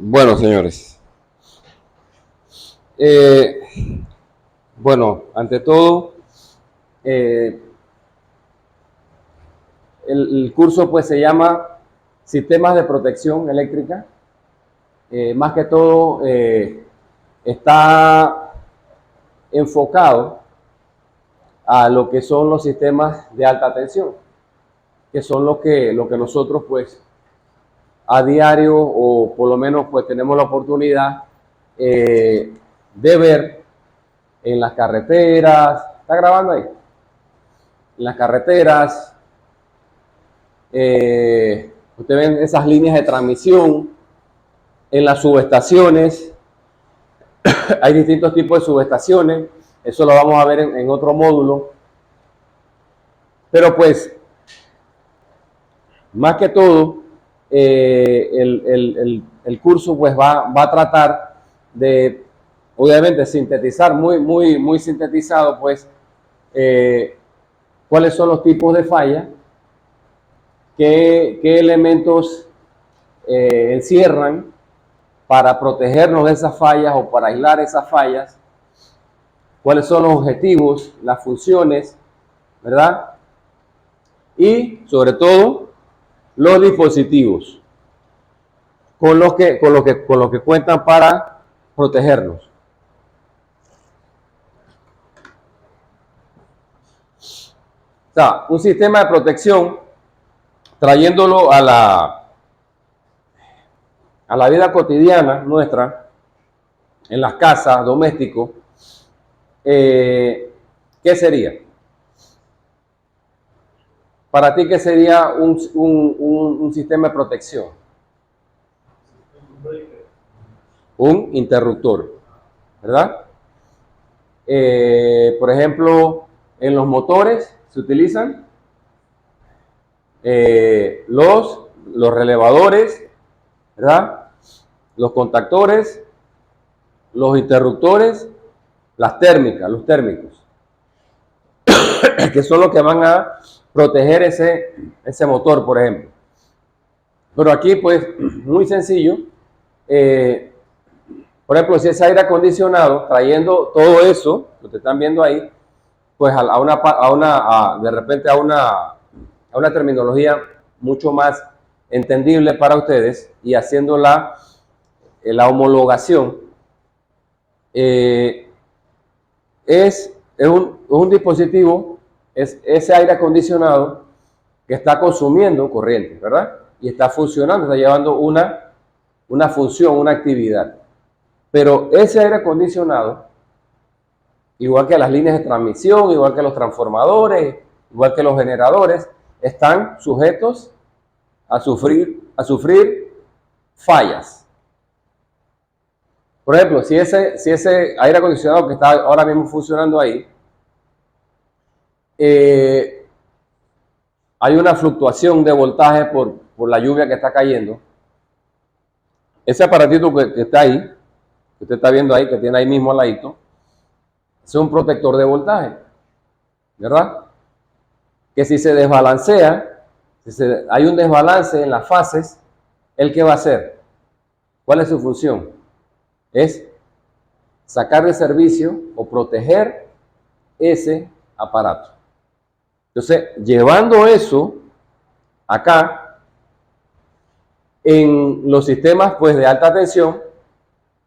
Bueno, señores, eh, bueno, ante todo, eh, el curso pues se llama Sistemas de Protección Eléctrica. Más que todo está enfocado a lo que son los sistemas de alta tensión, que son lo que nosotros pues a diario o por lo menos pues tenemos la oportunidad de ver en las carreteras. ¿Está grabando ahí? En las carreteras, usted ven esas líneas de transmisión, en las subestaciones, hay distintos tipos de subestaciones, eso lo vamos a ver en otro módulo, pero pues, más que todo, el curso pues va a tratar de, obviamente, sintetizar, muy sintetizado, pues, cuáles son los tipos de falla, qué elementos encierran para protegernos de esas fallas o para aislar esas fallas, cuáles son los objetivos, las funciones, ¿verdad? Y sobre todo los dispositivos con los que cuentan para protegernos. O sea, un sistema de protección, trayéndolo a la vida cotidiana nuestra, en las casas, domésticos, ¿qué sería? Para ti, ¿qué sería un sistema de protección? Un interruptor, ¿verdad? Por ejemplo, en los motores se utilizan los relevadores, ¿verdad? Los contactores, los interruptores, las térmicas, los térmicos, que son los que van a proteger ese motor, por ejemplo. Pero aquí, pues, muy sencillo. Por ejemplo, si es aire acondicionado, trayendo todo eso, lo que están viendo ahí, pues de repente a una terminología mucho más entendible para ustedes y haciendo la homologación, es un dispositivo, es ese aire acondicionado que está consumiendo corriente, ¿verdad? Y está funcionando, está llevando una función, una actividad. Pero ese aire acondicionado, igual que las líneas de transmisión, igual que los transformadores, igual que los generadores, están sujetos a sufrir fallas. Por ejemplo, si ese aire acondicionado que está ahora mismo funcionando ahí, hay una fluctuación de voltaje por la lluvia que está cayendo, ese aparatito que está ahí, que usted está viendo ahí, que tiene ahí mismo al ladito, es un protector de voltaje, ¿verdad? Que si se desbalancea, hay un desbalance en las fases, ¿el qué va a hacer? ¿Cuál es su función? Es sacar de servicio o proteger ese aparato. Entonces, llevando eso acá, en los sistemas pues, de alta tensión,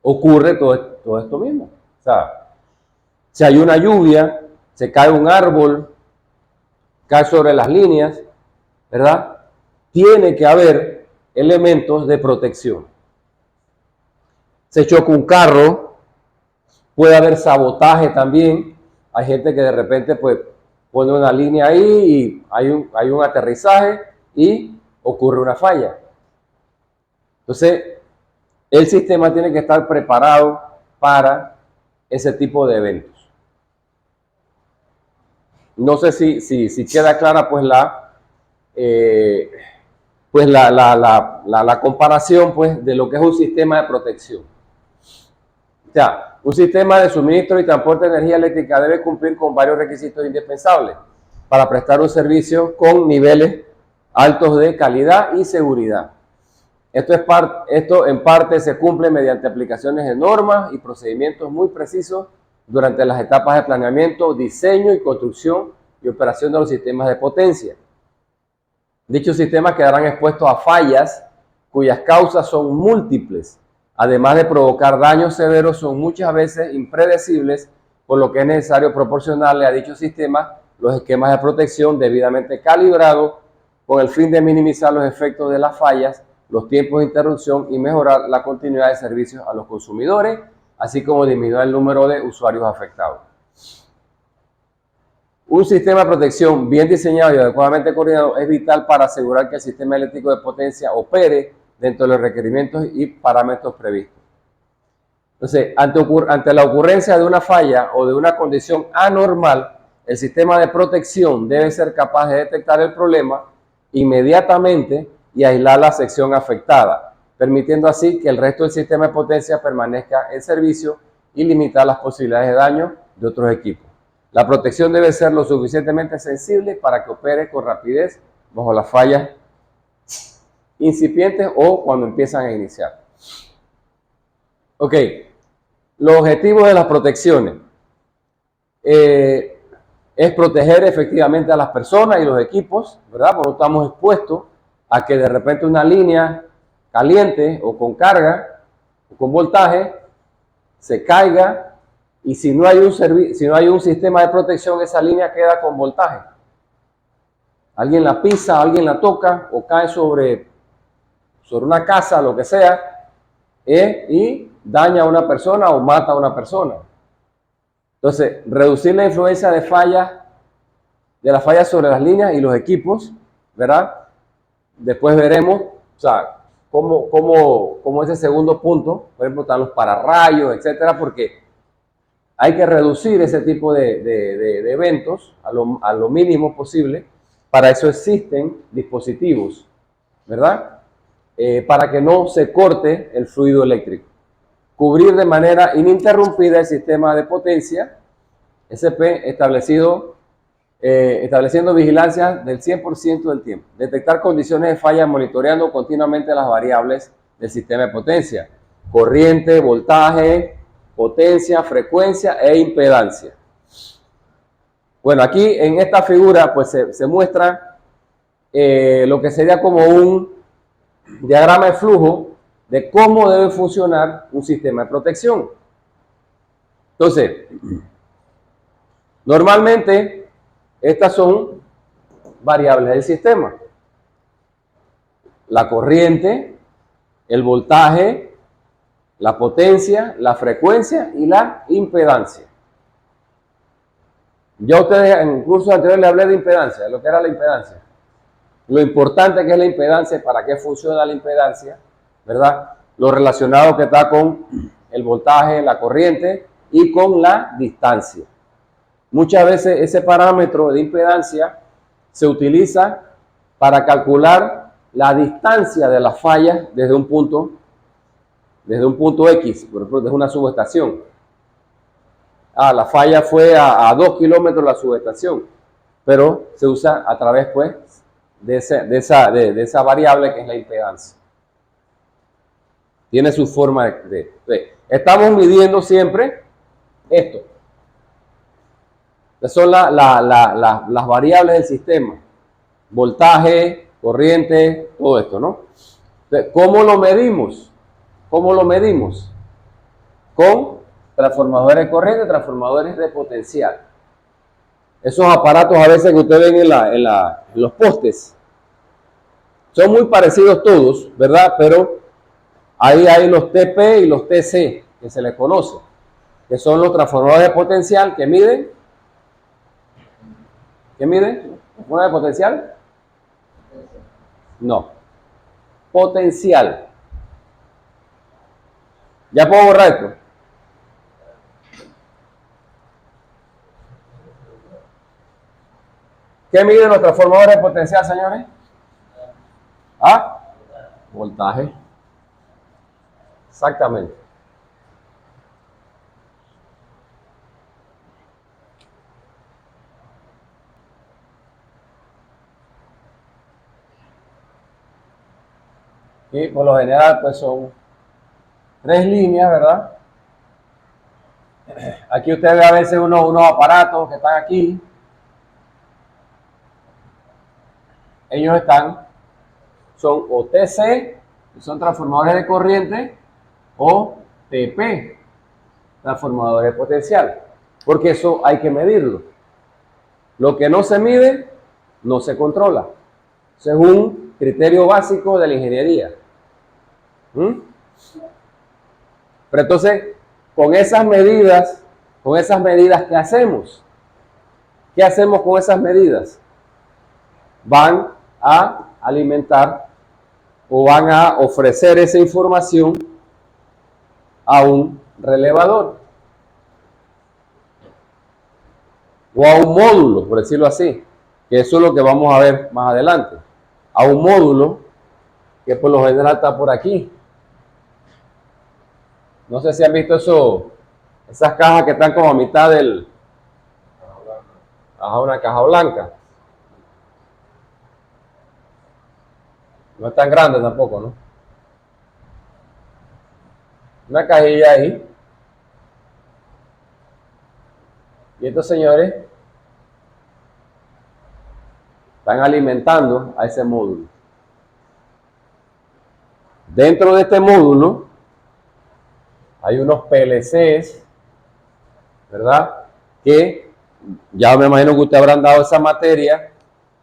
ocurre todo esto mismo. O sea, si hay una lluvia, se cae un árbol, cae sobre las líneas, ¿verdad? Tiene que haber elementos de protección. Se choca un carro, puede haber sabotaje también. Hay gente que de repente pues pone una línea ahí y hay un aterrizaje y ocurre una falla. Entonces, el sistema tiene que estar preparado para ese tipo de eventos. No sé si queda clara pues la comparación pues de lo que es un sistema de protección. O sea, un sistema de suministro y transporte de energía eléctrica debe cumplir con varios requisitos indispensables para prestar un servicio con niveles altos de calidad y seguridad. Esto en parte se cumple mediante aplicaciones de normas y procedimientos muy precisos durante las etapas de planeamiento, diseño y construcción y operación de los sistemas de potencia. Dichos sistemas quedarán expuestos a fallas cuyas causas son múltiples. Además de provocar daños severos, son muchas veces impredecibles, por lo que es necesario proporcionarle a dichos sistemas los esquemas de protección debidamente calibrados con el fin de minimizar los efectos de las fallas, los tiempos de interrupción y mejorar la continuidad de servicios a los consumidores, así como disminuir el número de usuarios afectados. Un sistema de protección bien diseñado y adecuadamente coordinado es vital para asegurar que el sistema eléctrico de potencia opere dentro de los requerimientos y parámetros previstos. Entonces, ante la ocurrencia de una falla o de una condición anormal, el sistema de protección debe ser capaz de detectar el problema inmediatamente y aislar la sección afectada, permitiendo así que el resto del sistema de potencia permanezca en servicio y limitar las posibilidades de daño de otros equipos. La protección debe ser lo suficientemente sensible para que opere con rapidez bajo las fallas incipientes o cuando empiezan a iniciar. Ok, los objetivos de las protecciones es proteger efectivamente a las personas y los equipos, ¿verdad? Porque estamos expuestos a que de repente una línea caliente o con carga o con voltaje se caiga y si no hay un sistema de protección, esa línea queda con voltaje. Alguien la pisa, alguien la toca o cae sobre una casa, lo que sea, y daña a una persona o mata a una persona. Entonces, reducir la influencia de las fallas sobre las líneas y los equipos, ¿verdad? Después veremos, o sea, cómo ese segundo punto, por ejemplo, están los pararrayos, etcétera, porque hay que reducir ese tipo de eventos a lo mínimo posible. Para eso existen dispositivos, ¿verdad? Para que no se corte el fluido eléctrico. Cubrir de manera ininterrumpida el sistema de potencia, SP, estableciendo vigilancia del 100% del tiempo. Detectar condiciones de falla monitoreando continuamente las variables del sistema de potencia. Corriente, voltaje, potencia, frecuencia e impedancia. Bueno, aquí en esta figura pues se muestra lo que sería como un diagrama de flujo de cómo debe funcionar un sistema de protección. Entonces, normalmente estas son variables del sistema. La corriente, el voltaje, la potencia, la frecuencia y la impedancia. Ya ustedes en el curso anterior les hablé de impedancia, de lo que era la impedancia. Lo importante que es la impedancia, para qué funciona la impedancia, ¿verdad? Lo relacionado que está con el voltaje, la corriente y con la distancia. Muchas veces ese parámetro de impedancia se utiliza para calcular la distancia de las fallas desde un punto X, por ejemplo, desde una subestación. La falla fue a 2 kilómetros la subestación, pero se usa a través pues de esa variable que es la impedancia. Tiene su forma estamos midiendo siempre esto. Estas son las variables del sistema. Voltaje, corriente, todo esto, ¿no? Entonces, ¿cómo lo medimos? ¿Cómo lo medimos? Con transformadores de corriente, transformadores de potencial. Esos aparatos a veces que ustedes ven en los postes son muy parecidos todos, ¿verdad? Pero ahí hay los TP y los TC, que se les conoce, que son los transformadores de potencial que miden. ¿Qué miden? ¿Una de potencial? No. Potencial. Ya puedo borrar esto. ¿Qué miden los transformadores de potencial, señores? Voltaje. Exactamente. Y por lo general pues son 3 líneas, ¿verdad? Aquí usted ve a veces unos aparatos que están aquí. Ellos son o TC, que son transformadores de corriente, o TP, transformadores de potencial. Porque eso hay que medirlo. Lo que no se mide, no se controla. Eso es un criterio básico de la ingeniería. Pero entonces, con esas medidas, ¿qué hacemos? ¿Qué hacemos con esas medidas? Van a alimentar o van a ofrecer esa información a un relevador o a un módulo, por decirlo así, que eso es lo que vamos a ver más adelante. A un módulo que por lo general está por aquí. No sé si han visto esas cajas que están como a mitad del... Ajá, una caja blanca. No es tan grande tampoco, ¿no? Una cajilla ahí. Y estos señores están alimentando a ese módulo. Dentro de este módulo hay unos PLCs, ¿verdad? Que ya me imagino que ustedes habrán dado esa materia,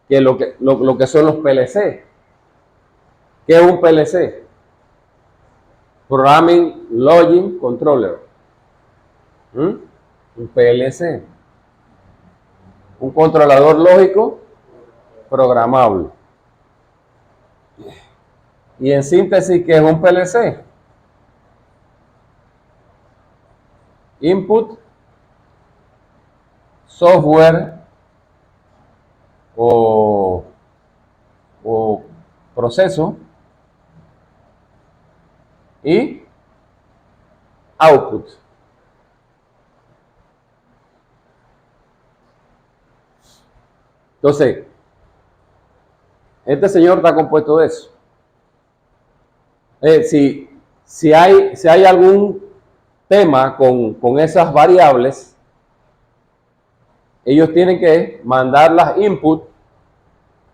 que lo que son los PLC. ¿Qué es un PLC? Programming Logic Controller. Un PLC. Un controlador lógico programable. Y en síntesis, ¿qué es un PLC? Input, software o proceso y output. Entonces, este señor está compuesto de eso. Si hay algún tema con esas variables, ellos tienen que mandar las input,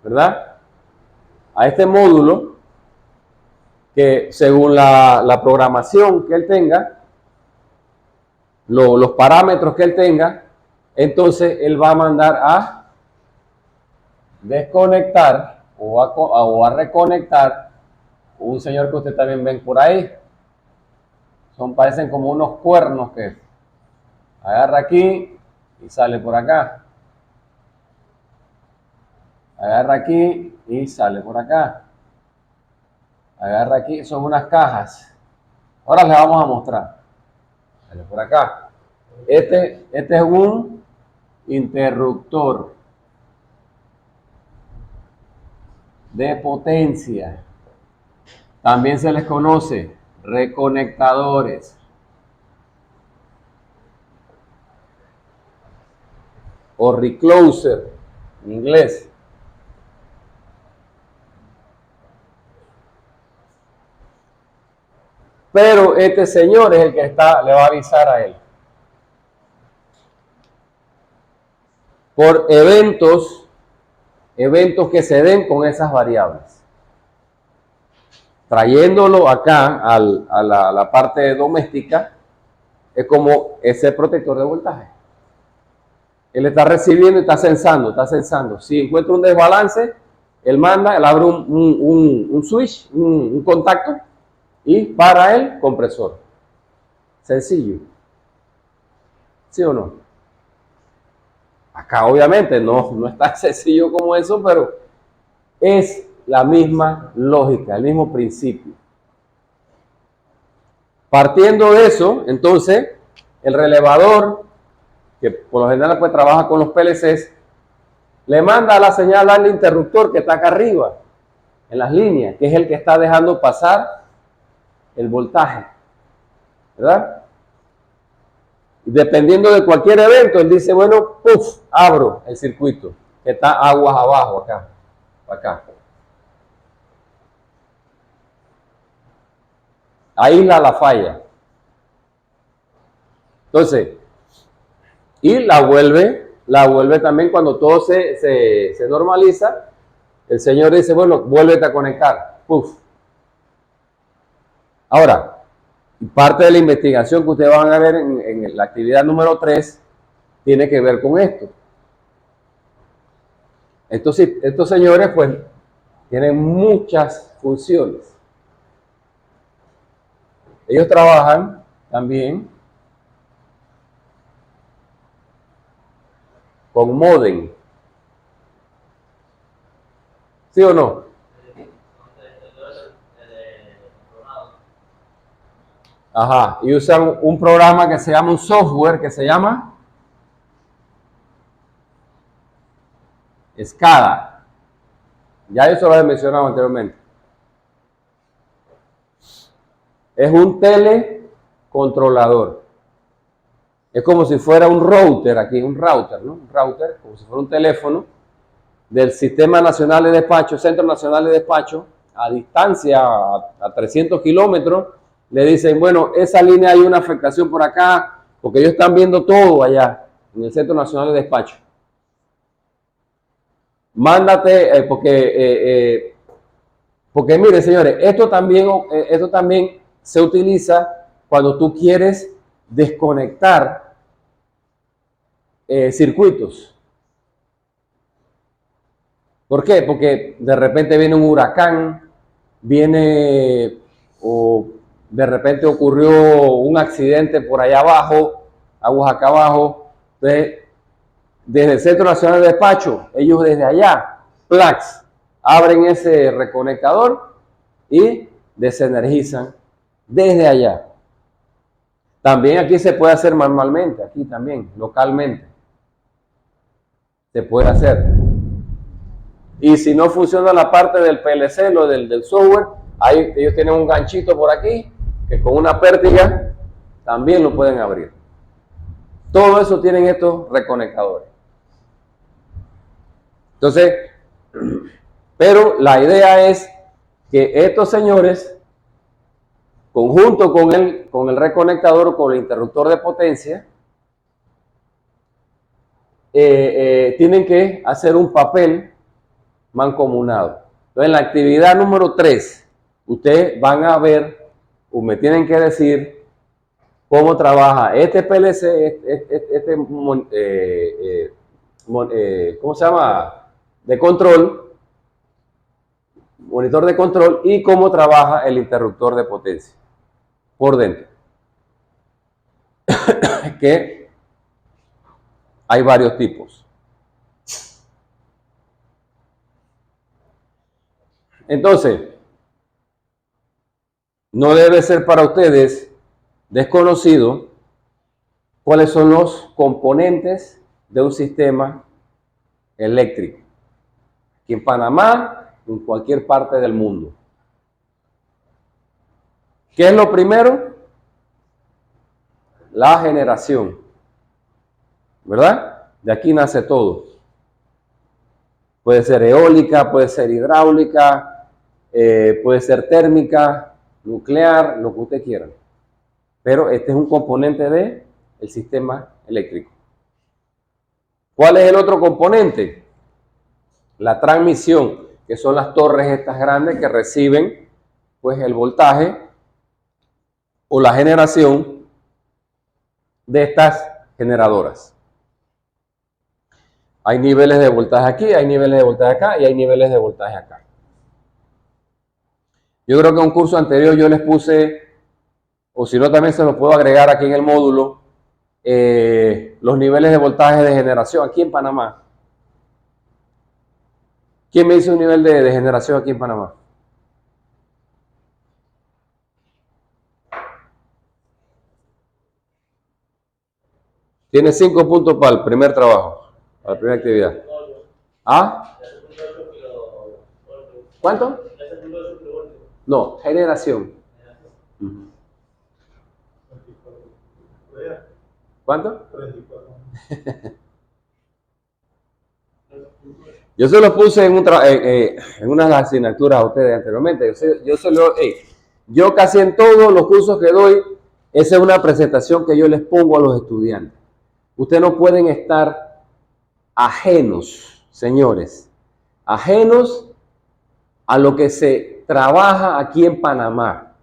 ¿verdad? A este módulo que según la programación que él tenga, los parámetros que él tenga, entonces él va a mandar a desconectar o a reconectar un señor que usted también ven por ahí. Parecen como unos cuernos que agarra aquí y sale por acá. Agarra aquí y sale por acá. Agarra aquí, son unas cajas. Ahora les vamos a mostrar. Sale por acá. Este es un interruptor de potencia. También se les conoce reconectadores o recloser en inglés. Pero este señor es el que le va a avisar a él por eventos que se den con esas variables. Trayéndolo acá a la parte doméstica, es como ese protector de voltaje. Él está recibiendo y está censando. Si encuentra un desbalance, él abre un switch, un contacto, y para el compresor. Sencillo. ¿Sí o no? Acá obviamente no es tan sencillo como eso, pero es la misma lógica, el mismo principio. Partiendo de eso, entonces, el relevador, que por lo general pues trabaja con los PLCs, le manda la señal al interruptor que está acá arriba, en las líneas, que es el que está dejando pasar el voltaje, ¿verdad? Y dependiendo de cualquier evento, él dice, bueno, ¡puf!, abro el circuito, que está aguas abajo, acá. aísla la falla. Entonces, y la vuelve también cuando todo se normaliza. El Señor dice, bueno, vuélvete a conectar. Puf. Ahora, parte de la investigación que ustedes van a ver en la actividad número 3 tiene que ver con esto. Estos señores, pues, tienen muchas funciones. Ellos trabajan también con módem. ¿Sí o no? Ajá, y usan un programa que se llama, un software que se llama SCADA. Ya eso lo he mencionado anteriormente. Es un telecontrolador. Es como si fuera un router aquí, un router, ¿no? Un router, como si fuera un teléfono del Sistema Nacional de Despacho, Centro Nacional de Despacho, a distancia, a 300 kilómetros, le dicen, bueno, esa línea hay una afectación por acá, porque ellos están viendo todo allá, en el Centro Nacional de Despacho. Mándate, porque miren, señores, esto también se utiliza cuando tú quieres desconectar circuitos. ¿Por qué? Porque de repente viene un huracán, o de repente ocurrió un accidente por allá abajo, aguas acá abajo. Entonces, desde el Centro Nacional de Despacho, ellos desde allá, PLAX, abren ese reconectador y desenergizan desde allá. También aquí se puede hacer manualmente, aquí también, localmente. Se puede hacer. Y si no funciona la parte del PLC, lo del software, ellos tienen un ganchito por aquí, que con una pértiga también lo pueden abrir. Todo eso tienen estos reconectadores. Entonces, pero la idea es que estos señores, conjunto con el reconectador o con el interruptor de potencia, tienen que hacer un papel mancomunado. Entonces, en la actividad número 3, ustedes van a ver, o me tienen que decir, cómo trabaja este PLC, ¿cómo se llama? De control, monitor de control, y cómo trabaja el interruptor de potencia por dentro. Que hay varios tipos. Entonces, no debe ser para ustedes desconocido cuáles son los componentes de un sistema eléctrico. Aquí en Panamá, en cualquier parte del mundo. ¿Qué es lo primero? La generación. ¿Verdad? De aquí nace todo. Puede ser eólica, puede ser hidráulica, puede ser térmica, nuclear, lo que usted quiera. Pero este es un componente del sistema eléctrico. ¿Cuál es el otro componente? La transmisión, que son las torres estas grandes que reciben pues el voltaje o la generación de estas generadoras. Hay niveles de voltaje aquí, hay niveles de voltaje acá y hay niveles de voltaje acá. Yo creo que en un curso anterior yo les puse, o si no también se los puedo agregar aquí en el módulo, los niveles de voltaje de generación aquí en Panamá. ¿Quién me dice un nivel de generación aquí en Panamá? Tiene 5 puntos para el primer trabajo, para la primera actividad. ¿Ah? ¿Cuánto? No, generación. ¿Cuánto? Yo se lo puse en una de las asignaturas a ustedes anteriormente. Yo se lo, Yo casi en todos los cursos que doy, esa es una presentación que yo les pongo a los estudiantes. Ustedes no pueden estar ajenos, señores, ajenos a lo que se trabaja aquí en Panamá.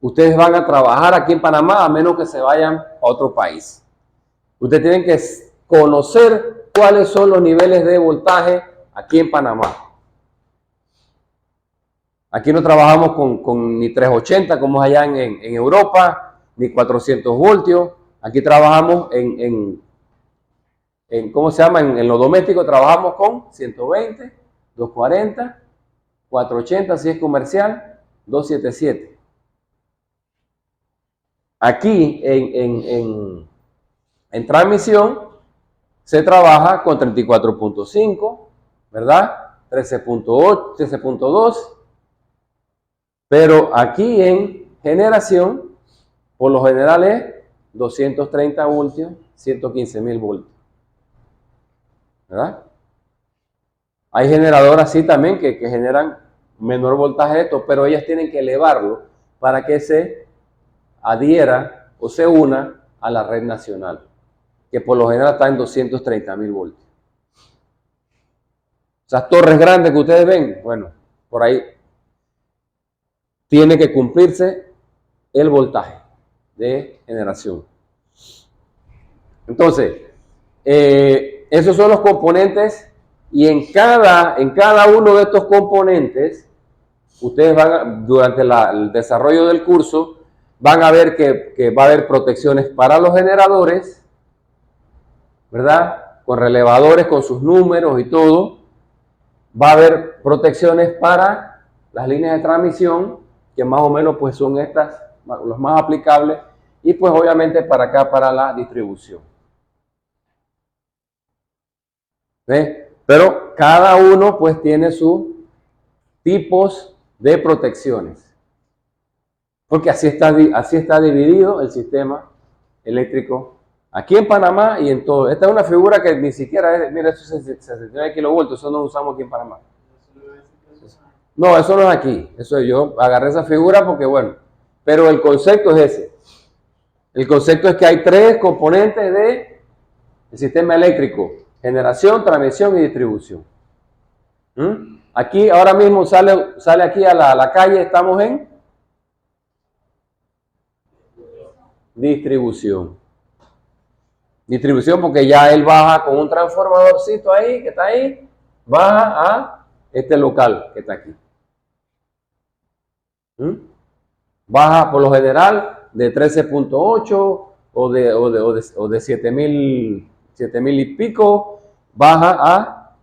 Ustedes van a trabajar aquí en Panamá a menos que se vayan a otro país. Ustedes tienen que conocer cuáles son los niveles de voltaje aquí en Panamá. Aquí no trabajamos con ni 380 como es allá en Europa, ni 400 voltios. Aquí trabajamos en ¿cómo se llama? En lo doméstico trabajamos con 120, 240, 480 si es comercial, 277. Aquí en transmisión se trabaja con 34.5, ¿verdad? 13.8, 13.2. Pero aquí en generación, por lo general es 230 voltios, 115.000 voltios. ¿Verdad? Hay generadoras sí también que generan menor voltaje de esto, pero ellas tienen que elevarlo para que se adhiera o se una a la red nacional, que por lo general está en 230.000 voltios. Esas torres grandes que ustedes ven, bueno, por ahí tiene que cumplirse el voltaje de generación. Entonces, esos son los componentes y en cada uno de estos componentes, ustedes durante el desarrollo del curso, van a ver que va a haber protecciones para los generadores, ¿verdad? Con relevadores, con sus números y todo. Va a haber protecciones para las líneas de transmisión, que más o menos pues son estas, los más aplicables, y pues obviamente para acá, para la distribución. ¿Ves? Pero cada uno pues tiene sus tipos de protecciones. Porque así está dividido el sistema eléctrico aquí en Panamá y en todo. Esta es una figura que ni siquiera es, mira, eso es 69 kilovoltios, eso no lo usamos aquí en Panamá. No, eso no es aquí. Eso yo agarré esa figura porque bueno, pero el concepto es ese. El concepto es que hay tres componentes del sistema eléctrico: generación, transmisión y distribución. Aquí ahora mismo sale aquí a la calle, estamos en distribución. Distribución porque ya él baja con un transformadorcito ahí, que está ahí, baja a este local que está aquí. Baja por lo general de 13.8 o de 7.000 y pico, baja a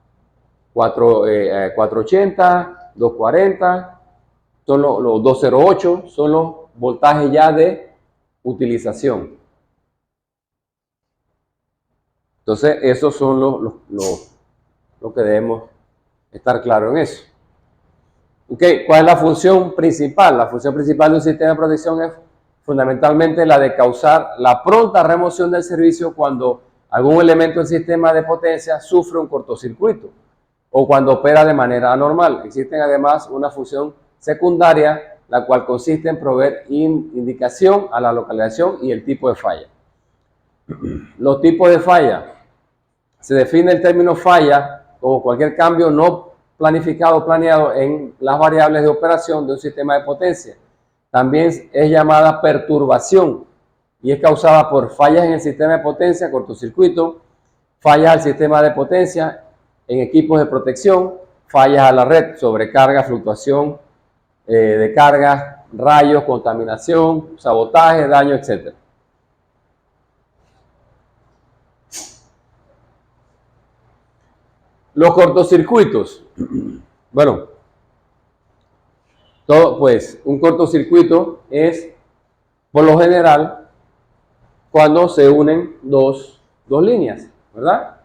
480, 240, son los 208, son los voltajes ya de utilización. Entonces, esos son lo que debemos estar claros en eso. Okay, ¿cuál es la función principal? La función principal de un sistema de protección es fundamentalmente la de causar la pronta remoción del servicio cuando algún elemento del sistema de potencia sufre un cortocircuito o cuando opera de manera anormal. Existen además una función secundaria, la cual consiste en proveer indicación a la localización y el tipo de falla. Los tipos de falla. Se define el término falla como cualquier cambio no planificado o planeado en las variables de operación de un sistema de potencia. También es llamada perturbación y es causada por fallas en el sistema de potencia, cortocircuito, fallas al sistema de potencia en equipos de protección, fallas a la red, sobrecarga, fluctuación de carga, rayos, contaminación, sabotaje, daño, etc. Los cortocircuitos. Bueno, pues un cortocircuito es, por lo general, cuando se unen dos líneas, ¿verdad?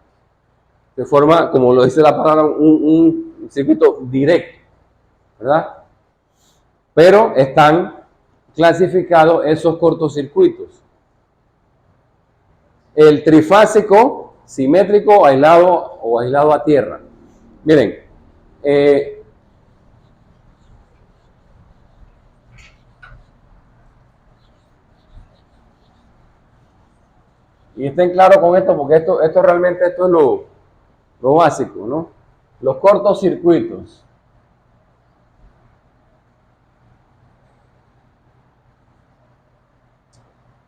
Se forma, como lo dice la palabra, un circuito directo, ¿verdad? Pero están clasificados esos cortocircuitos. El trifásico, simétrico, aislado o aislado a tierra. Miren, Y estén claros con esto, porque esto realmente esto es lo básico, ¿no? Los cortocircuitos.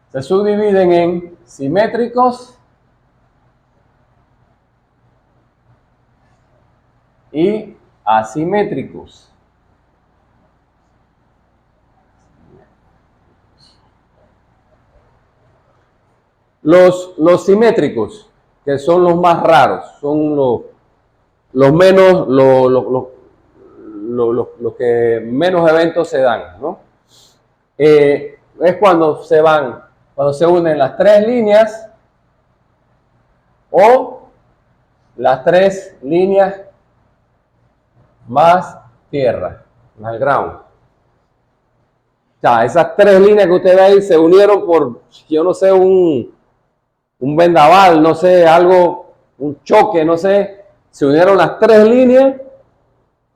Se subdividen en simétricos y asimétricos. Los simétricos, que son los más raros, son los menos, los que menos eventos se dan, ¿no? Es cuando se unen las tres líneas o las tres líneas más tierra, más ground. O sea, esas tres líneas que usted ve ahí se unieron por, yo no sé, un vendaval, no sé, algo, un choque, no sé, se unieron las tres líneas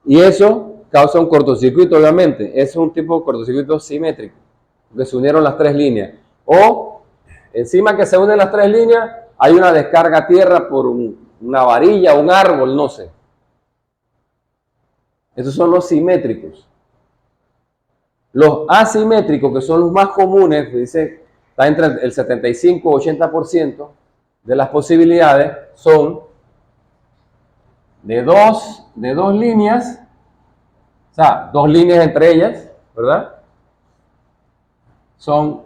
y eso causa un cortocircuito, obviamente. Es un tipo de cortocircuito simétrico, que se unieron las tres líneas. O encima que se unen las tres líneas, hay una descarga a tierra por una varilla, un árbol, no sé. Esos son los simétricos. Los asimétricos, que son los más comunes, dice, está entre el 75 y 80% de las posibilidades, son de dos líneas, o sea, dos líneas entre ellas, ¿verdad? Son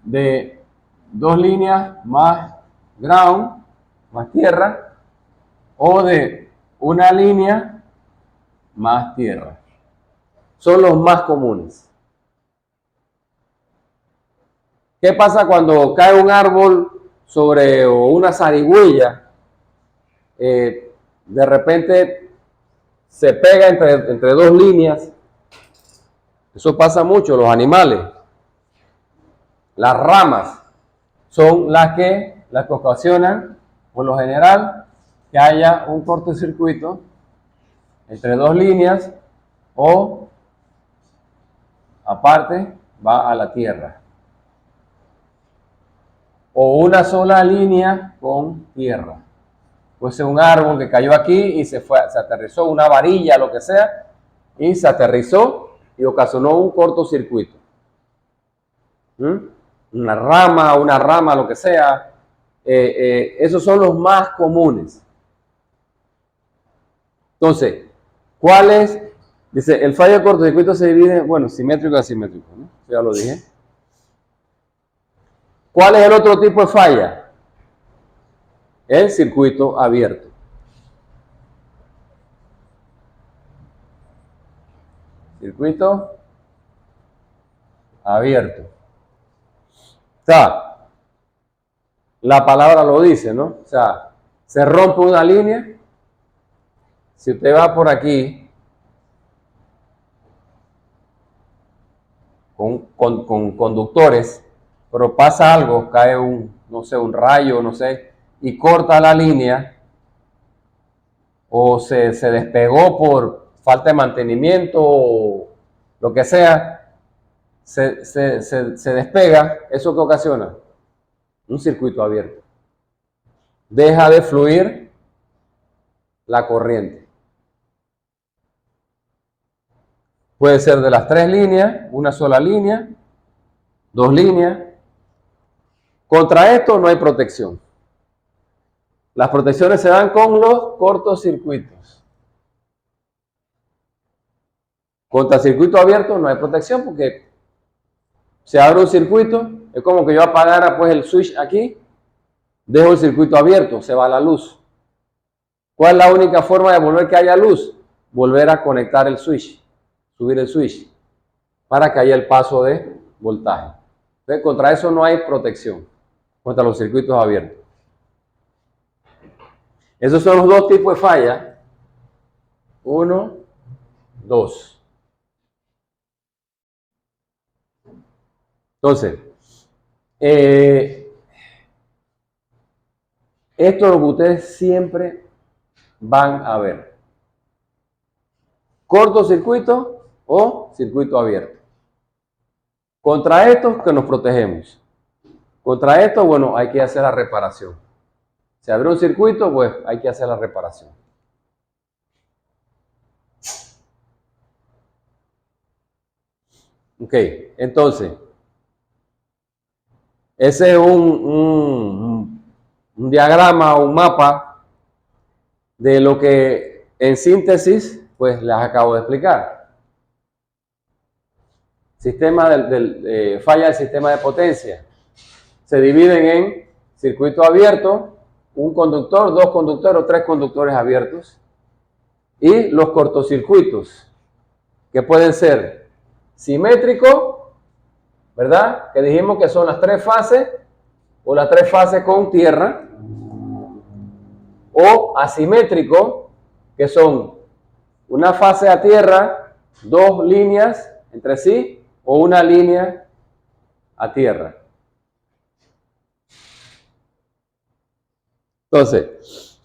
de dos líneas más ground, más tierra, o de una línea más tierra. Son los más comunes. ¿Qué pasa cuando cae un árbol sobre o una zarigüeya? De repente se pega entre dos líneas. Eso pasa mucho, los animales. Las ramas son las que ocasionan, por lo general, que haya un cortocircuito entre dos líneas o, aparte, va a la tierra. O una sola línea con tierra. Puede ser un árbol que cayó aquí y se aterrizó, una varilla, lo que sea, y se aterrizó y ocasionó un cortocircuito. Una rama, lo que sea. Esos son los más comunes. Entonces, ¿cuál es? Dice, el fallo de cortocircuito se divide, bueno, simétrico y asimétrico, ¿no? Ya lo dije. ¿Cuál es el otro tipo de falla? El circuito abierto. Circuito abierto. O sea, la palabra lo dice, ¿no? O sea, se rompe una línea. Si usted va por aquí con conductores, pero pasa algo, cae no sé, un rayo, no sé, y corta la línea, o se despegó por falta de mantenimiento, o lo que sea, se despega, ¿eso qué ocasiona? Un circuito abierto. Deja de fluir la corriente. Puede ser de las tres líneas, una sola línea, dos líneas. Contra esto no hay protección. Las protecciones se dan con los cortocircuitos. Contra circuito abierto no hay protección porque se abre un circuito, es como que yo apagara pues el switch aquí, dejo el circuito abierto, se va la luz. ¿Cuál es la única forma de volver que haya luz? Volver a conectar el switch, subir el switch, para que haya el paso de voltaje. Entonces, contra eso no hay protección, contra los circuitos abiertos. Esos son los dos tipos de falla. 1, 2. Entonces, esto es lo que ustedes siempre van a ver. Cortocircuito o circuito abierto. Contra estos que nos protegemos. Contra esto, bueno, hay que hacer la reparación. Se abre un circuito, pues hay que hacer la reparación. Ok, entonces, ese es un diagrama, un mapa de lo que en síntesis, pues les acabo de explicar. Sistema falla del sistema de potencia. Se dividen en circuito abierto, un conductor, dos conductores o tres conductores abiertos, y los cortocircuitos, que pueden ser simétrico, ¿verdad? Que dijimos que son las tres fases, o las tres fases con tierra, o asimétrico, que son una fase a tierra, dos líneas entre sí, o una línea a tierra. Entonces,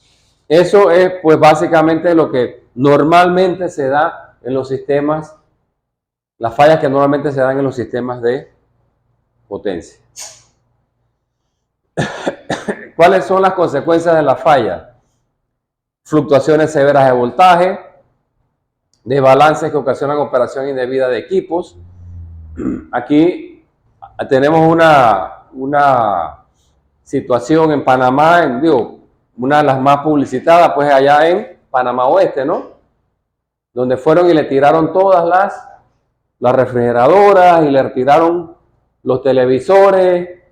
eso es pues básicamente lo que normalmente se da en los sistemas, las fallas que normalmente se dan en los sistemas de potencia. ¿Cuáles son las consecuencias de la falla? Fluctuaciones severas de voltaje, desbalances que ocasionan operación indebida de equipos. Aquí tenemos una situación en Panamá, una de las más publicitadas, pues allá en Panamá Oeste, ¿no? Donde fueron y le tiraron todas las refrigeradoras y le tiraron los televisores,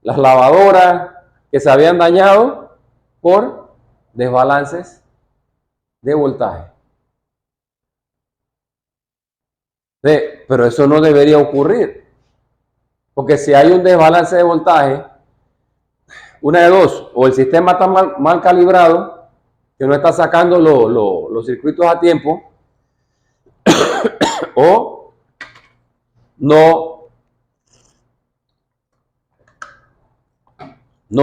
las lavadoras que se habían dañado por desbalances de voltaje. Pero eso no debería ocurrir, porque si hay un desbalance de voltaje, una de dos, o el sistema está mal calibrado, que no está sacando los circuitos a tiempo, o no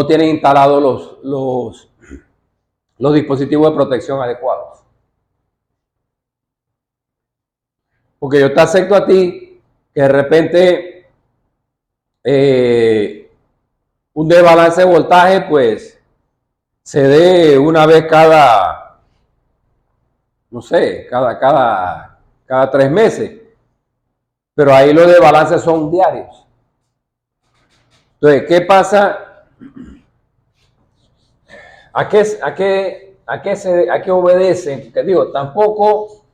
tienen instalados los dispositivos de protección adecuados. Porque yo te acepto a ti que de repente un desbalance de voltaje pues se dé una vez cada, no sé, cada 3 meses. Pero ahí los desbalances son diarios. Entonces, ¿qué pasa? ¿A qué obedece? Que digo, tampoco,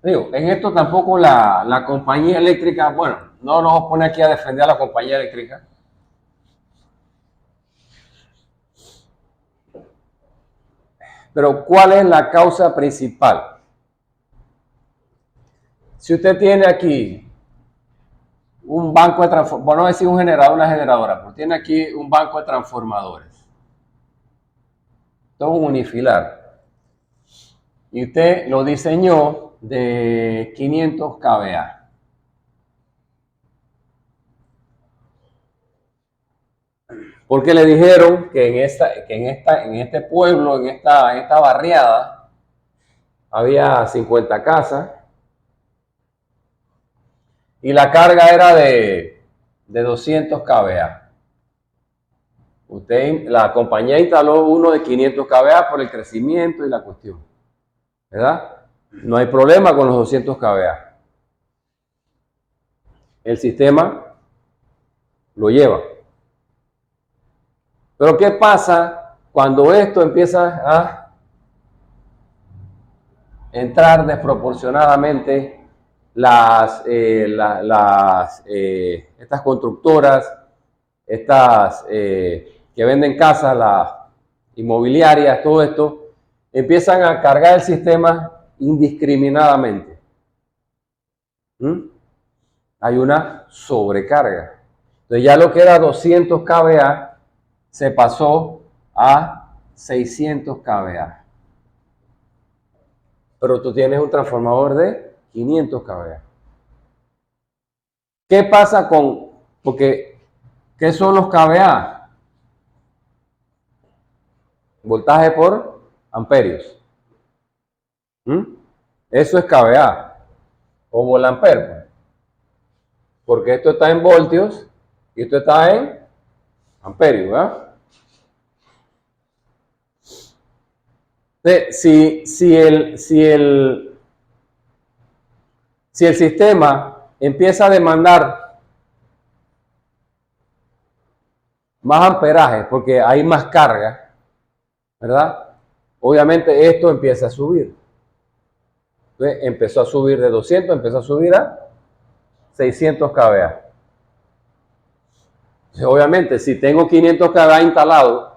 en esto tampoco la compañía eléctrica, bueno, no nos pone aquí a defender a la compañía eléctrica. Pero ¿cuál es la causa principal? Si usted tiene aquí un banco de transformadores, bueno, no decir un generador, una generadora, pero tiene aquí un banco de transformadores. Esto es un unifilar. Y usted lo diseñó de 500 kVA. Porque le dijeron que en este pueblo, en esta barriada, había 50 casas y la carga era de 200 kVA. La compañía instaló uno de 500 kVA por el crecimiento y la cuestión, ¿verdad? No hay problema con los 200 kVA. El sistema lo lleva. Pero ¿qué pasa cuando esto empieza a entrar desproporcionadamente estas constructoras, estas que venden casas, las inmobiliarias, todo esto, empiezan a cargar el sistema indiscriminadamente? Hay una sobrecarga. Entonces ya lo que era 200 kVA se pasó a 600 kVA. Pero tú tienes un transformador de 500 kVA. ¿Qué pasa porque qué son los kVA? Voltaje por amperios. Eso es kVA o volampere, porque esto está en voltios Y esto está en amperios, ¿verdad? Entonces, si el sistema empieza a demandar más amperaje porque hay más carga, ¿verdad? Obviamente esto empieza a subir. Entonces empezó a subir de 200, empezó a subir a 600 kVA. Entonces, obviamente, si tengo 500 kVA instalado,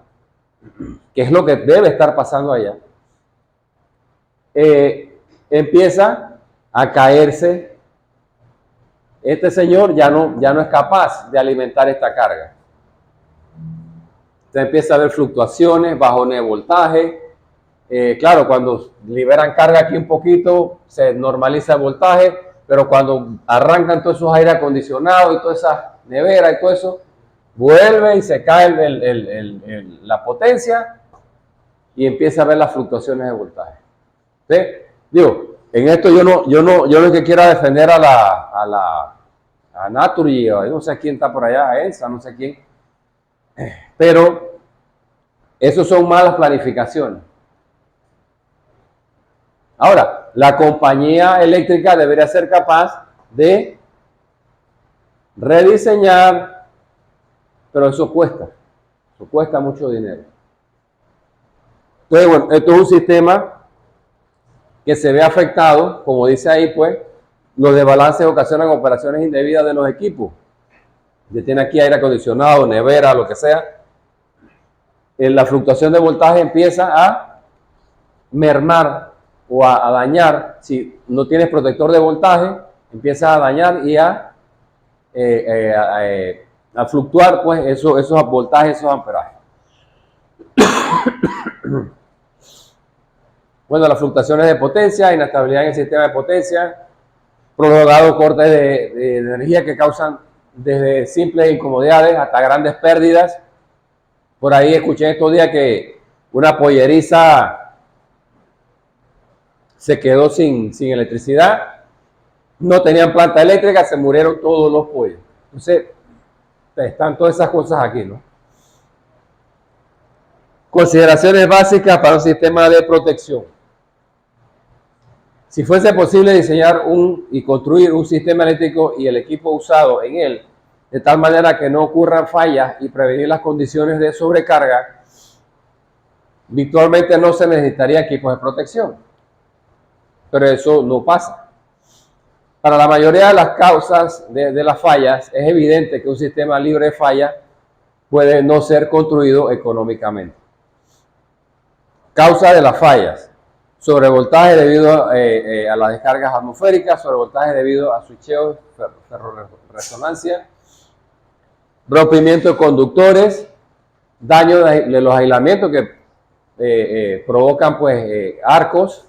que es lo que debe estar pasando allá, empieza a caerse. Este señor ya no es capaz de alimentar esta carga. Entonces empieza a haber fluctuaciones, bajones de voltaje. Claro, cuando liberan carga aquí un poquito, se normaliza el voltaje, pero cuando arrancan todos esos aire acondicionados y toda esa nevera y todo eso, vuelve y se cae la potencia y empieza a ver las fluctuaciones de voltaje. ¿Sí? Digo, en esto yo no es que quiera defender a Naturgy, o no sé quién está por allá, a ENSA, no sé quién, pero esos son malas planificaciones. Ahora, la compañía eléctrica debería ser capaz de rediseñar, pero eso cuesta mucho dinero. Entonces, bueno, esto es un sistema que se ve afectado, como dice ahí, pues, los desbalances ocasionan operaciones indebidas de los equipos. Ya tiene aquí aire acondicionado, nevera, lo que sea. La fluctuación de voltaje empieza a mermar o a dañar. Si no tienes protector de voltaje, empieza a dañar y a fluctuar, pues, esos voltajes, esos amperajes. Bueno, las fluctuaciones de potencia, inestabilidad en el sistema de potencia, prolongados cortes de energía que causan desde simples incomodidades hasta grandes pérdidas. Por ahí escuché estos días que una polleriza se quedó sin electricidad, no tenían planta eléctrica, se murieron todos los pollos. Entonces, están todas esas cosas aquí, ¿no? Consideraciones básicas para un sistema de protección. Si fuese posible diseñar y construir un sistema eléctrico y el equipo usado en él, de tal manera que no ocurran fallas y prevenir las condiciones de sobrecarga, virtualmente no se necesitaría equipos de protección. Pero eso no pasa. Para la mayoría de las causas de las fallas, es evidente que un sistema libre de fallas puede no ser construido económicamente. Causa de las fallas: sobrevoltaje debido a las descargas atmosféricas, sobrevoltaje debido a switcheo, ferrorresonancia, rompimiento de conductores, daño de los aislamientos que provocan, pues, arcos,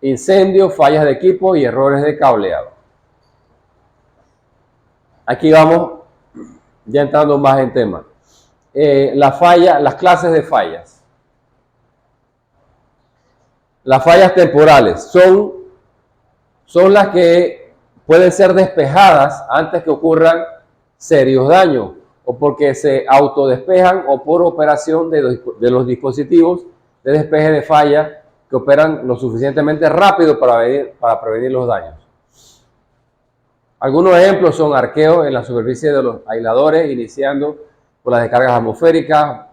incendios, fallas de equipo y errores de cableado. Aquí vamos ya entrando más en tema. Las clases de fallas. Las fallas temporales son las que pueden ser despejadas antes que ocurran serios daños, o porque se autodespejan o por operación de los dispositivos de despeje de falla que operan lo suficientemente rápido para prevenir los daños. Algunos ejemplos son arqueos en la superficie de los aisladores, iniciando por las descargas atmosféricas,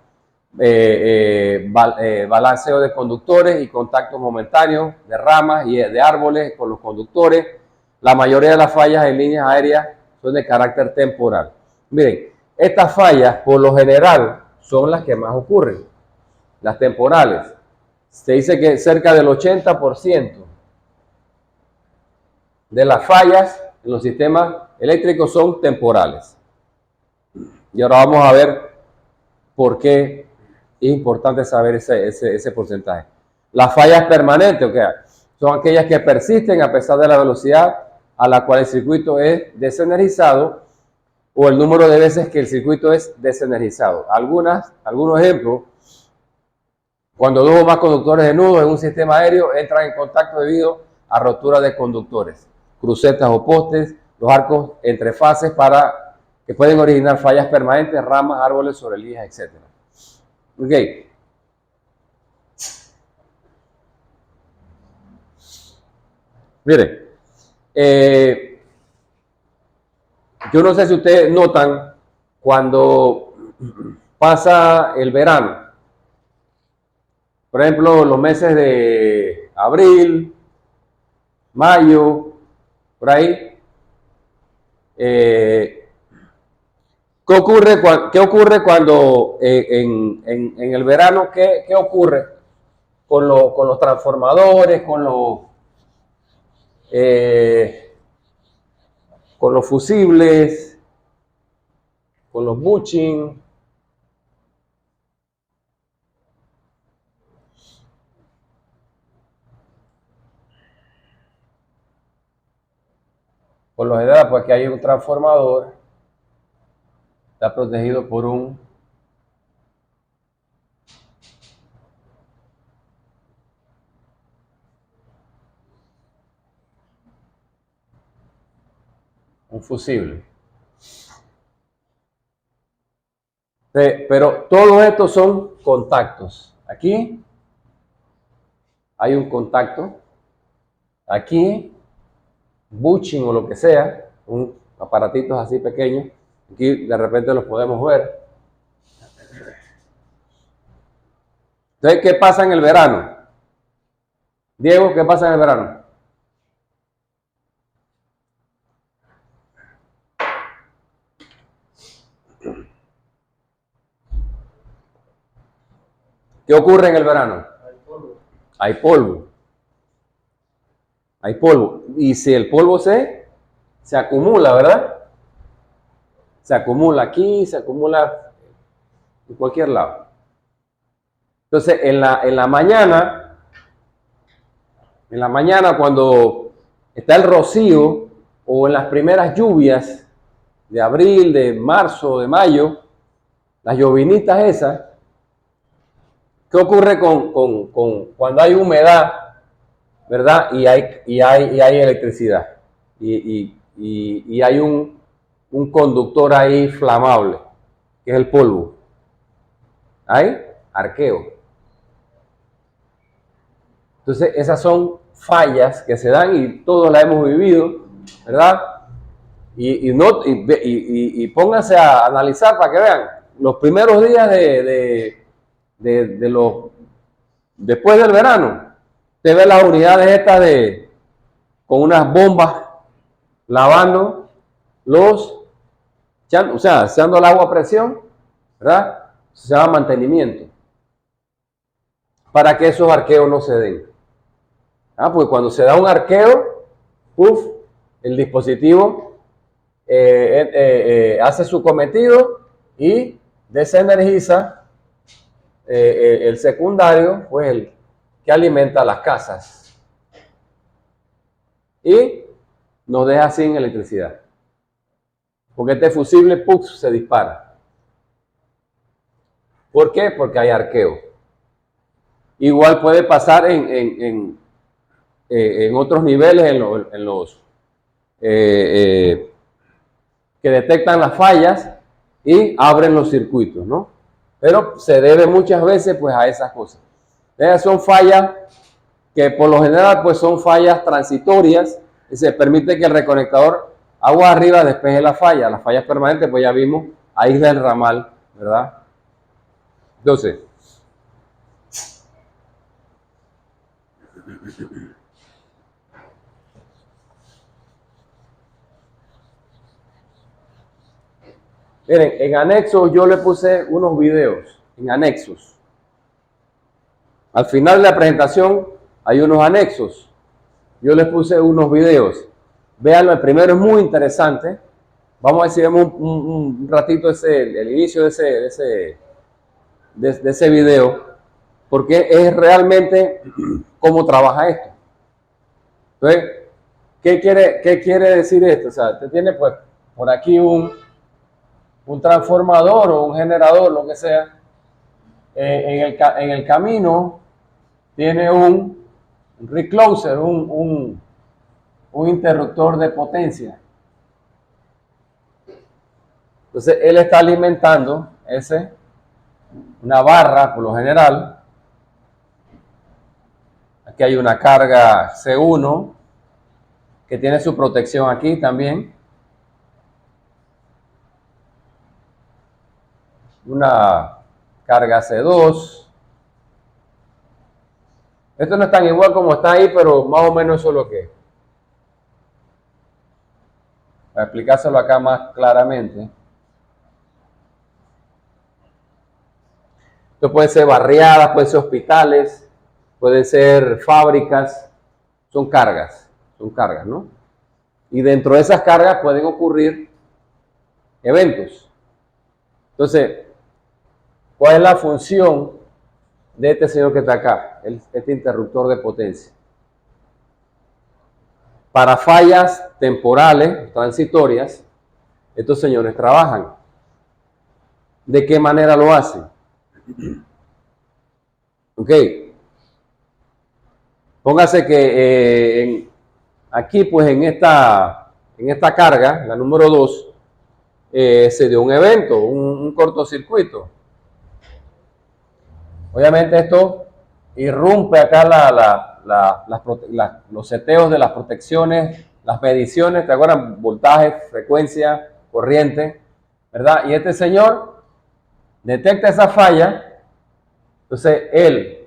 balanceo de conductores y contactos momentáneos de ramas y de árboles con los conductores. La mayoría de las fallas en líneas aéreas son de carácter temporal. Miren, estas fallas por lo general son las que más ocurren, las temporales. Se dice que cerca del 80% de las fallas en los sistemas eléctricos son temporales. Y ahora vamos a ver por qué es importante saber ese porcentaje. Las fallas permanentes, son aquellas que persisten a pesar de la velocidad a la cual el circuito es desenergizado o el número de veces que el circuito es desenergizado. Algunos ejemplos: cuando dos o más conductores de nudos en un sistema aéreo entran en contacto debido a rotura de conductores, crucetas o postes, los arcos entre fases para que pueden originar fallas permanentes, ramas, árboles, orelijas, etc. Ok. Mire, yo no sé si ustedes notan cuando pasa el verano, por ejemplo, los meses de abril, mayo, por ahí. ¿Qué ocurre cuando en el verano? ¿Qué ocurre con los transformadores, con los fusibles, con los bushing? Por lo general, pues que hay un transformador, está protegido por un fusible. Pero todos estos son contactos. Aquí hay un contacto, aquí bushing o lo que sea, un aparatitos así pequeños. Aquí de repente los podemos ver. Entonces, ¿qué pasa en el verano? Diego, ¿qué pasa en el verano? ¿Qué ocurre en el verano? Hay polvo. Hay polvo. Hay polvo. Y si el polvo se acumula, ¿verdad? Se acumula aquí, se acumula en cualquier lado. Entonces, en la mañana cuando está el rocío o en las primeras lluvias de abril, de marzo, de mayo, las llovinitas esas, ¿qué ocurre con cuando hay humedad, verdad? Y hay electricidad. Y hay un conductor ahí flamable, que es el polvo. Hay arqueo. Entonces, esas son fallas que se dan y todos las hemos vivido, ¿verdad? Y pónganse a analizar para que vean los primeros días después del verano. Te ves las unidades estas con unas bombas lavando o sea, echando el agua a presión, ¿verdad? Se llama mantenimiento. Para que esos arqueos no se den. Porque cuando se da un arqueo, el dispositivo hace su cometido y desenergiza el secundario, pues el que alimenta las casas. Y nos deja sin electricidad. Porque este fusible se dispara. ¿Por qué? Porque hay arqueo. Igual puede pasar en otros niveles, en los que detectan las fallas y abren los circuitos, ¿no? Pero se debe muchas veces pues a esas cosas. Esas son fallas que por lo general pues son fallas transitorias y se permite que el reconectador agua arriba despeje la falla. Las fallas permanentes pues ya vimos, aísla el ramal, ¿verdad? Entonces, miren, en anexos yo le puse unos videos, en anexos. Al final de la presentación hay unos anexos. Yo les puse unos videos. Véanlo, el primero es muy interesante. Vamos a ver si vemos un ratito el inicio de ese video, porque es realmente cómo trabaja esto. Entonces, ¿qué quiere decir esto? O sea, usted tiene pues por aquí un transformador o un generador, lo que sea. En el camino tiene un recloser, un interruptor de potencia. Entonces él está alimentando una barra por lo general. Aquí hay una carga C1 que tiene su protección aquí también. Una carga C2. Esto no es tan igual como está ahí, pero más o menos eso es lo que es. Para explicárselo acá más claramente. Esto puede ser barriadas, puede ser hospitales, pueden ser fábricas, son cargas, ¿no? Y dentro de esas cargas pueden ocurrir eventos. Entonces, ¿cuál es la función de este señor que está acá? Este interruptor de potencia. Para fallas temporales, transitorias, estos señores trabajan. ¿De qué manera lo hacen? Ok. Póngase que aquí, pues en esta carga, la número 2, se dio un evento, un cortocircuito. Obviamente esto irrumpe acá los seteos de las protecciones, las mediciones, ¿te acuerdan? Voltaje, frecuencia, corriente, ¿verdad? Y este señor detecta esa falla, entonces él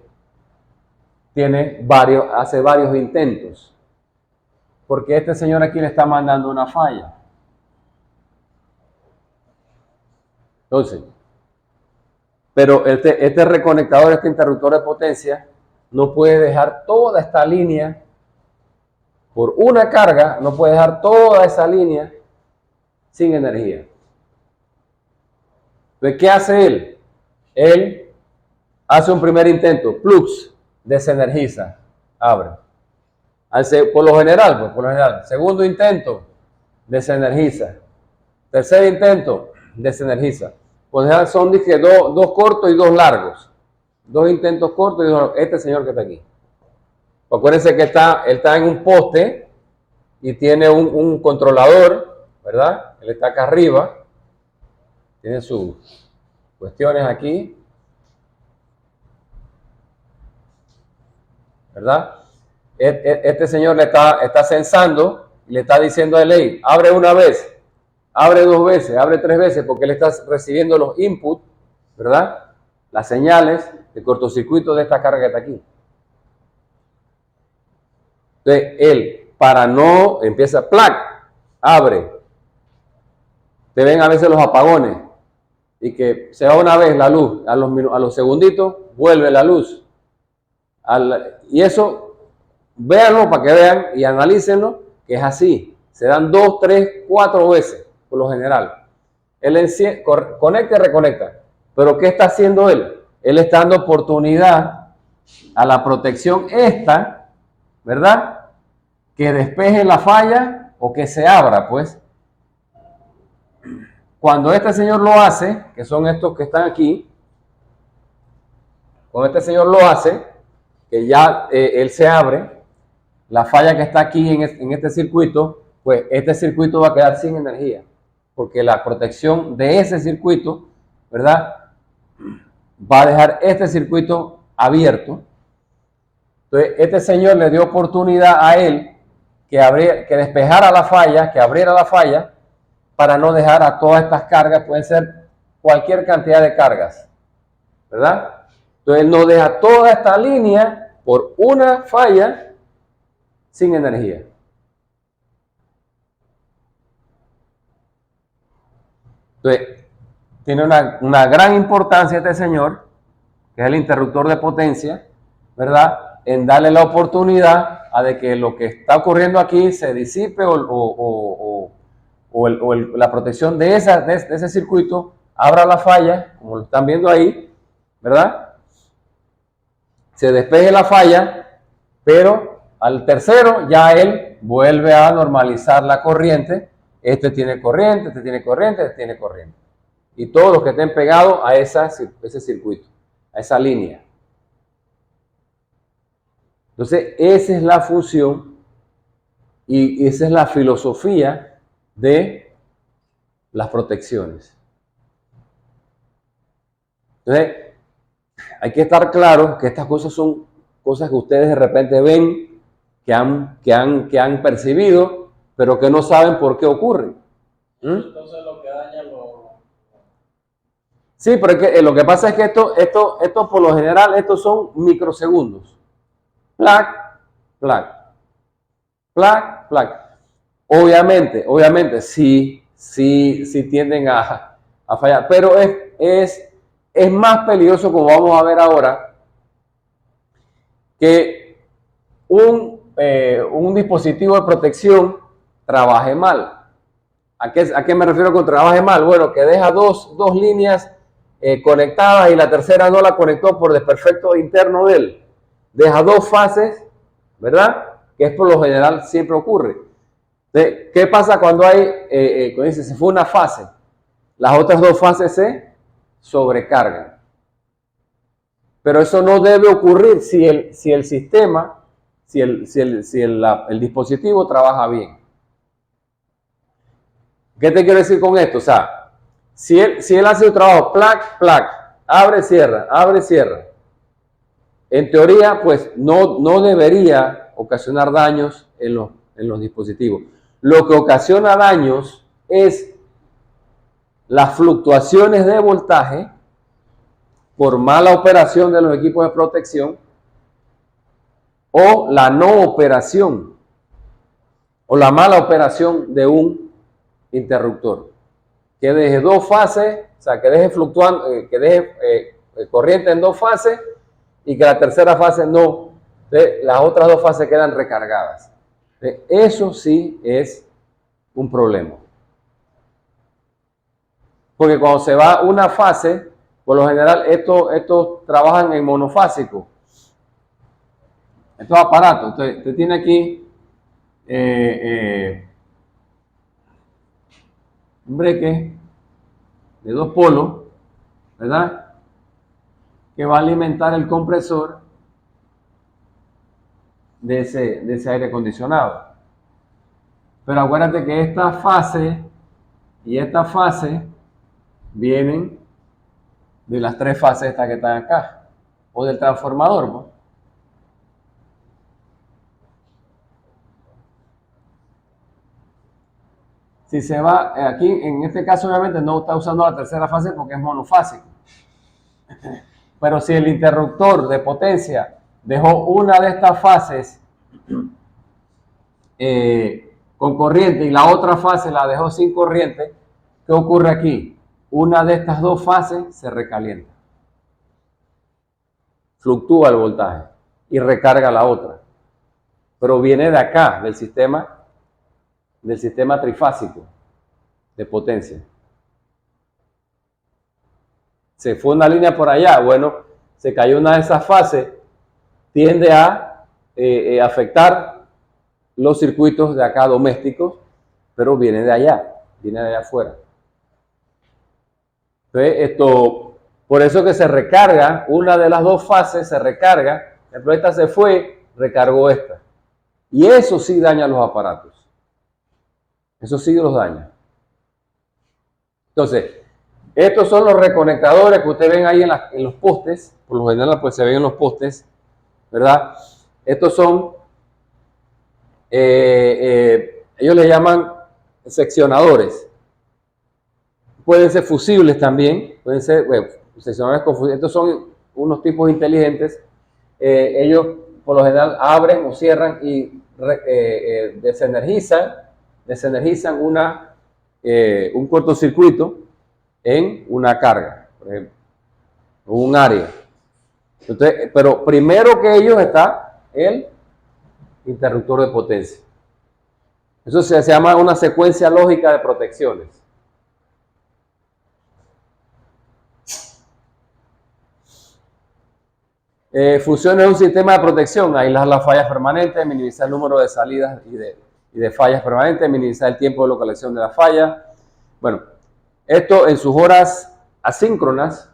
hace varios intentos, porque este señor aquí le está mandando una falla. Entonces, pero este reconectador, este interruptor de potencia, no puede dejar toda esta línea, por una carga, no puede dejar toda esa línea sin energía. Entonces, ¿qué hace él? Él hace un primer intento, plux, desenergiza, abre. Por lo general. Segundo intento, desenergiza. Tercer intento, desenergiza. Por lo general son dos cortos y dos largos. Dos intentos cortos y dos largos. Este señor que está aquí. Acuérdense que él está en un poste y tiene un controlador, ¿verdad? Él está acá arriba. Tiene sus cuestiones aquí. ¿Verdad? Este señor le está censando y le está diciendo a él, abre una vez, abre dos veces, abre tres veces, porque él está recibiendo los inputs, ¿verdad? Las señales de cortocircuito de esta carga que está aquí. Entonces, él, para no, empieza, ¡plac! Abre. Te ven a veces los apagones y que se va una vez la luz, a los segunditos vuelve la luz. Y eso, véanlo para que vean y analícenlo, que es así. Se dan 2, 3, 4 veces, por lo general. Él conecta y reconecta. Pero ¿qué está haciendo él? Él está dando oportunidad a la protección esta, ¿verdad? Que despeje la falla o que se abra, pues. Cuando este señor lo hace, que son estos que están aquí, cuando este señor lo hace, que ya él se abre, la falla que está aquí en este circuito, pues este circuito va a quedar sin energía, porque la protección de ese circuito, ¿verdad? Va a dejar este circuito abierto. Entonces, este señor le dio oportunidad a él que despejara la falla, que abriera la falla, para no dejar a todas estas cargas, pueden ser cualquier cantidad de cargas, ¿verdad? Entonces, él no deja toda esta línea por una falla sin energía. Entonces, tiene una gran importancia este señor, que es el interruptor de potencia, ¿verdad? En darle la oportunidad a de que lo que está ocurriendo aquí se disipe o la protección de ese circuito abra la falla, como lo están viendo ahí, ¿verdad? Se despeje la falla, pero al tercero ya él vuelve a normalizar la corriente. Este tiene corriente, este tiene corriente, este tiene corriente. Y todos los que estén pegados a ese circuito, a esa línea. Entonces, esa es la función y esa es la filosofía de las protecciones. Entonces, hay que estar claro que estas cosas son cosas que ustedes de repente ven, que han percibido, pero que no saben por qué ocurren. Entonces lo que daña Sí, pero es que, lo que pasa es que esto por lo general, estos son microsegundos. Plac, plac, plac, plac. Obviamente, sí tienden a fallar, pero es más peligroso, como vamos a ver ahora, que un dispositivo de protección trabaje mal. ¿A qué me refiero con trabaje mal? Bueno, que deja dos líneas conectadas y la tercera no la conectó por desperfecto interno de él. Deja dos fases, ¿verdad? Que es por lo general siempre ocurre. ¿Qué pasa cuando se fue una fase? Las otras dos fases se sobrecargan. Pero eso no debe ocurrir si el sistema, si el dispositivo trabaja bien. ¿Qué te quiero decir con esto? O sea, si él hace un trabajo, plac, plac, abre, cierra, en teoría, pues no debería ocasionar daños en los dispositivos. Lo que ocasiona daños es las fluctuaciones de voltaje por mala operación de los equipos de protección o la no operación o la mala operación de un interruptor que deje dos fases, o sea, que deje fluctuando, que deje corriente en dos fases y que la tercera fase no, las otras dos fases quedan recargadas. Eso sí es un problema. Porque cuando se va una fase, por lo general estos trabajan en monofásico. Estos aparatos, usted tiene aquí un breque de dos polos, ¿verdad? Que va a alimentar el compresor de ese aire acondicionado. Pero acuérdate que esta fase y esta fase vienen de las tres fases estas que están acá, o del transformador, ¿no? Si se va, aquí en este caso obviamente no está usando la tercera fase porque es monofásico. Pero si el interruptor de potencia dejó una de estas fases con corriente y la otra fase la dejó sin corriente, ¿qué ocurre aquí? Una de estas dos fases se recalienta. Fluctúa el voltaje y recarga la otra. Pero viene de acá, del sistema trifásico de potencia. Se fue una línea por allá, bueno, se cayó una de esas fases, tiende a afectar los circuitos de acá domésticos, pero viene de allá afuera. Entonces, por eso que se recarga, una de las dos fases se recarga, pero esta se fue, recargó esta. Y eso sí daña los aparatos. Eso sí los daña. Entonces, estos son los reconectadores que ustedes ven ahí en los postes. Por lo general, pues se ven en los postes, ¿verdad? Estos son, ellos le llaman seccionadores. Pueden ser fusibles también, pueden ser, bueno, seccionadores con fusibles. Estos son unos tipos inteligentes. Ellos, por lo general, abren o cierran y desenergizan un cortocircuito en una carga, por ejemplo, o un área. Entonces, pero primero que ellos está el interruptor de potencia. Eso se llama una secuencia lógica de protecciones. Funciones de un sistema de protección: aislar las fallas permanentes, minimizar el número de salidas y de fallas permanentes, minimizar el tiempo de localización de la falla. Bueno, esto en sus horas asíncronas,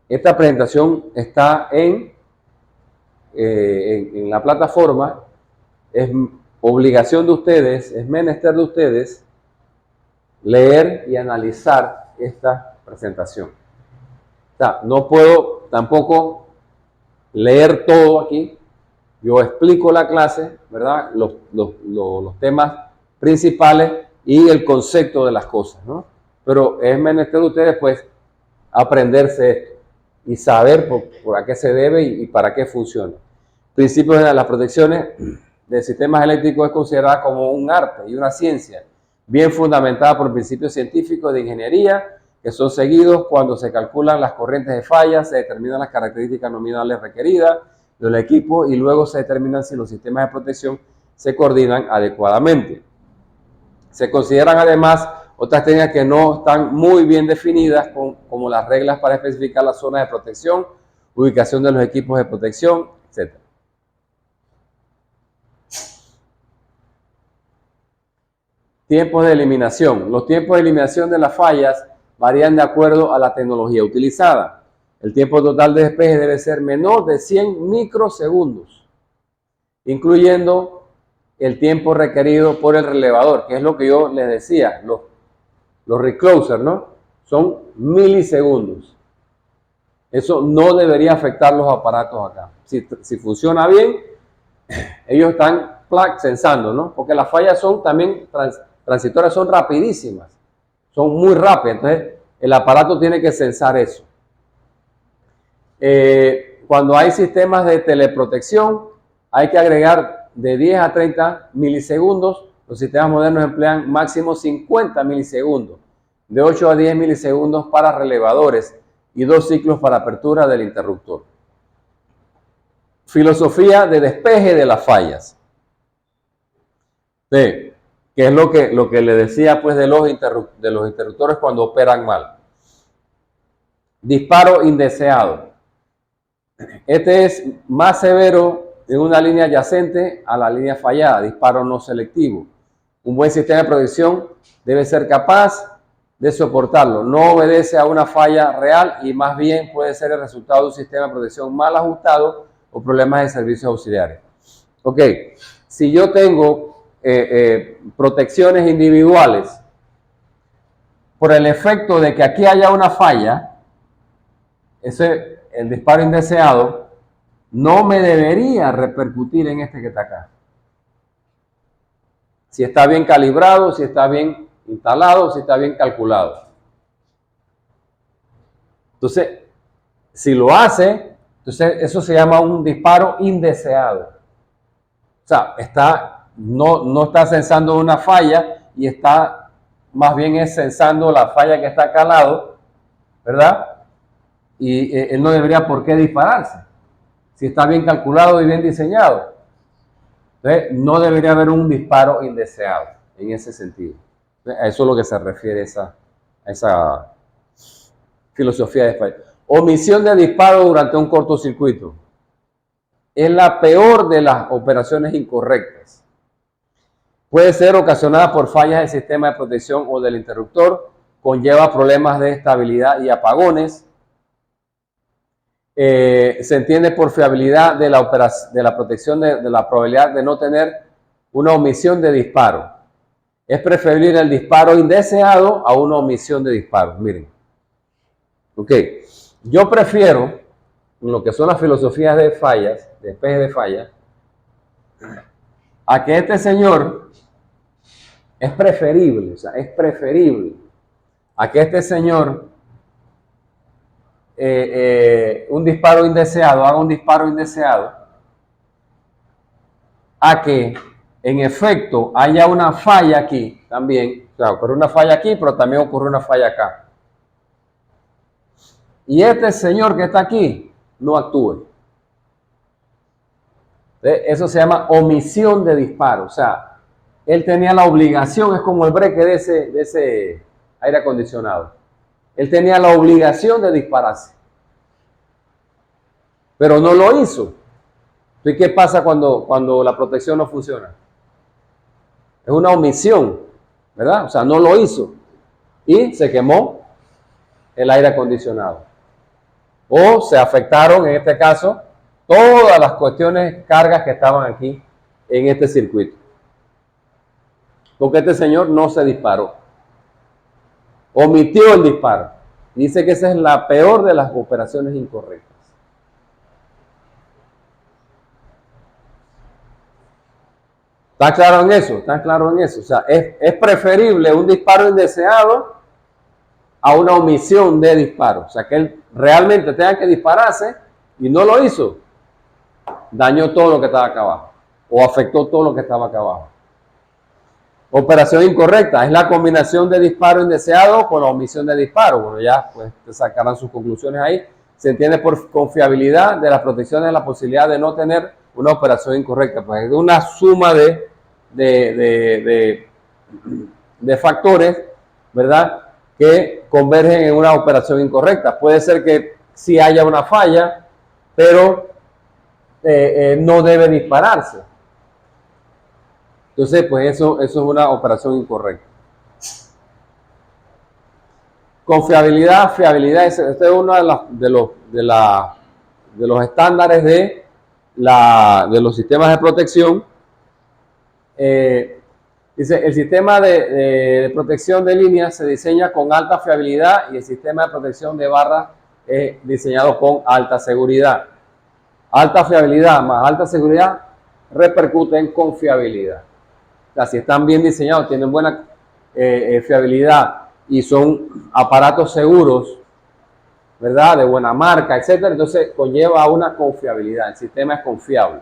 esta presentación está en la plataforma. Es obligación de ustedes, es menester de ustedes leer y analizar esta presentación. O sea, no puedo tampoco leer todo aquí. Yo explico la clase, ¿verdad? Los temas principales y el concepto de las cosas, ¿no? Pero es menester de ustedes, pues, aprenderse esto y saber por a qué se debe y para qué funciona. Principios de las protecciones de sistemas eléctricos es considerada como un arte y una ciencia bien fundamentada por principios científicos de ingeniería que son seguidos cuando se calculan las corrientes de falla, se determinan las características nominales requeridas del equipo y luego se determinan si los sistemas de protección se coordinan adecuadamente. Se consideran además otras técnicas que no están muy bien definidas, como las reglas para especificar las zonas de protección, ubicación de los equipos de protección, etc. Tiempos de eliminación. Los tiempos de eliminación de las fallas varían de acuerdo a la tecnología utilizada. El tiempo total de despeje debe ser menor de 100 microsegundos, incluyendo el tiempo requerido por el relevador, que es lo que yo les decía, los reclosers, ¿no? Son milisegundos. Eso no debería afectar los aparatos acá. Si funciona bien, ellos están sensando, ¿no? Porque las fallas son también transitorias, son rapidísimas, son muy rápidas. Entonces, el aparato tiene que sensar eso. Cuando hay sistemas de teleprotección, hay que agregar de 10 a 30 milisegundos. Los sistemas modernos emplean máximo 50 milisegundos, de 8 a 10 milisegundos para relevadores y 2 ciclos para apertura del interruptor. Filosofía de despeje de las fallas. Sí, que es lo que le decía pues de los interruptores cuando operan mal. Disparo indeseado. Este es más severo en una línea adyacente a la línea fallada, disparo no selectivo. Un buen sistema de protección debe ser capaz de soportarlo. No obedece a una falla real y más bien puede ser el resultado de un sistema de protección mal ajustado o problemas de servicios auxiliares. Ok, si yo tengo protecciones individuales, por el efecto de que aquí haya una falla, el disparo indeseado no me debería repercutir en este que está acá. Si está bien calibrado, si está bien instalado, si está bien calculado. Entonces, si lo hace, entonces eso se llama un disparo indeseado. O sea, no está sensando una falla y está más bien es sensando la falla que está acá al lado, ¿verdad? Y él no debería por qué dispararse, si está bien calculado y bien diseñado. Entonces, no debería haber un disparo indeseado en ese sentido. A eso es lo que se refiere a esa filosofía de falla. Omisión de disparo durante un cortocircuito. Es la peor de las operaciones incorrectas. Puede ser ocasionada por fallas del sistema de protección o del interruptor, conlleva problemas de estabilidad y apagones. Se entiende por fiabilidad de la protección de la probabilidad de no tener una omisión de disparo. Es preferible el disparo indeseado a una omisión de disparo. Miren. Ok. Yo prefiero, en lo que son las filosofías de fallas, de despeje de fallas, a que este señor es preferible, o sea, es preferible a que este señor un disparo indeseado, haga un disparo indeseado, a que en efecto haya una falla aquí también, o sea, ocurre una falla aquí, pero también ocurre una falla acá. Y este señor que está aquí no actúe. Eso se llama omisión de disparo, o sea, él tenía la obligación, es como el breque de ese aire acondicionado. Él tenía la obligación de dispararse, pero no lo hizo. ¿Y qué pasa cuando la protección no funciona? Es una omisión, ¿verdad? O sea, no lo hizo y se quemó el aire acondicionado. O se afectaron, en este caso, todas las cuestiones, cargas que estaban aquí en este circuito. Porque este señor no se disparó. omitió el disparo. Dice que esa es la peor de las operaciones incorrectas. ¿Está claro en eso? ¿Está claro en eso? O sea, es preferible un disparo indeseado a una omisión de disparo. O sea, que él realmente tenga que dispararse y no lo hizo. Dañó todo lo que estaba acá abajo. O afectó todo lo que estaba acá abajo. Operación incorrecta. Es la combinación de disparo indeseado con la omisión de disparo. Bueno, ya pues te sacarán sus conclusiones ahí. Se entiende por confiabilidad de las protecciones la posibilidad de no tener una operación incorrecta. Pues es una suma de factores, ¿verdad?, que convergen en una operación incorrecta. Puede ser que sí haya una falla, pero no debe dispararse. Entonces, pues eso es una operación incorrecta. Confiabilidad, fiabilidad, este es uno de los estándares de los sistemas de protección. Dice, el sistema de protección de líneas se diseña con alta fiabilidad y el sistema de protección de barras es diseñado con alta seguridad. Alta fiabilidad más alta seguridad repercute en confiabilidad. O sea, si están bien diseñados, tienen buena fiabilidad y son aparatos seguros, ¿verdad?, de buena marca, etcétera, entonces conlleva a una confiabilidad. El sistema es confiable.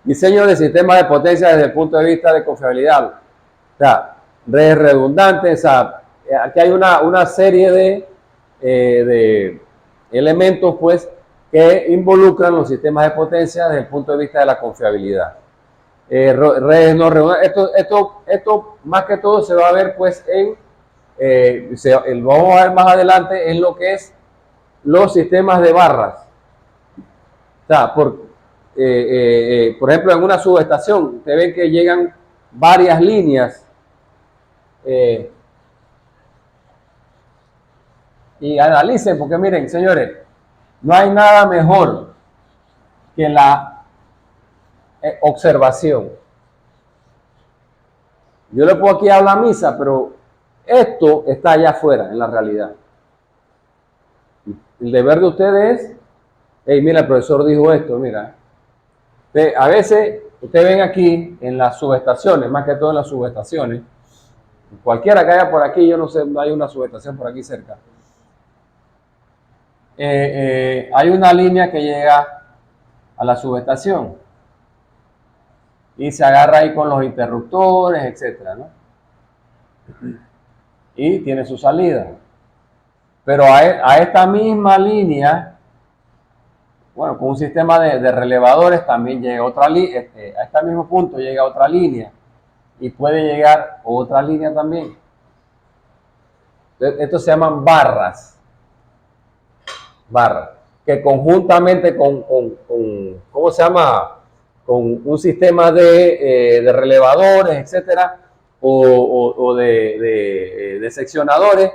Diseño de sistemas de potencia desde el punto de vista de confiabilidad. O sea, redes redundantes. O sea, aquí hay una serie de elementos, pues, que involucran los sistemas de potencia desde el punto de vista de la confiabilidad. Redes no redundantes. Esto más que todo se va a ver, pues, vamos a ver más adelante en lo que es los sistemas de barras. O sea, por ejemplo, en una subestación, ustedes ven que llegan varias líneas y analicen, porque miren, señores, no hay nada mejor que la observación. Yo le puedo aquí hablar misa, pero esto está allá afuera, en la realidad. El deber de ustedes es, hey, mira, el profesor dijo esto, mira. A veces, ustedes ven aquí en las subestaciones, más que todo en las subestaciones, cualquiera que haya por aquí, yo no sé, hay una subestación por aquí cerca. Hay una línea que llega a la subestación y se agarra ahí con los interruptores, etcétera, ¿no? Y tiene su salida. Pero a esta misma línea, bueno, con un sistema de relevadores también llega otra línea, a este mismo punto llega otra línea y puede llegar otra línea también. Esto se llaman barras, que conjuntamente con ¿cómo se llama?, con un sistema de relevadores, etcétera, o de seccionadores,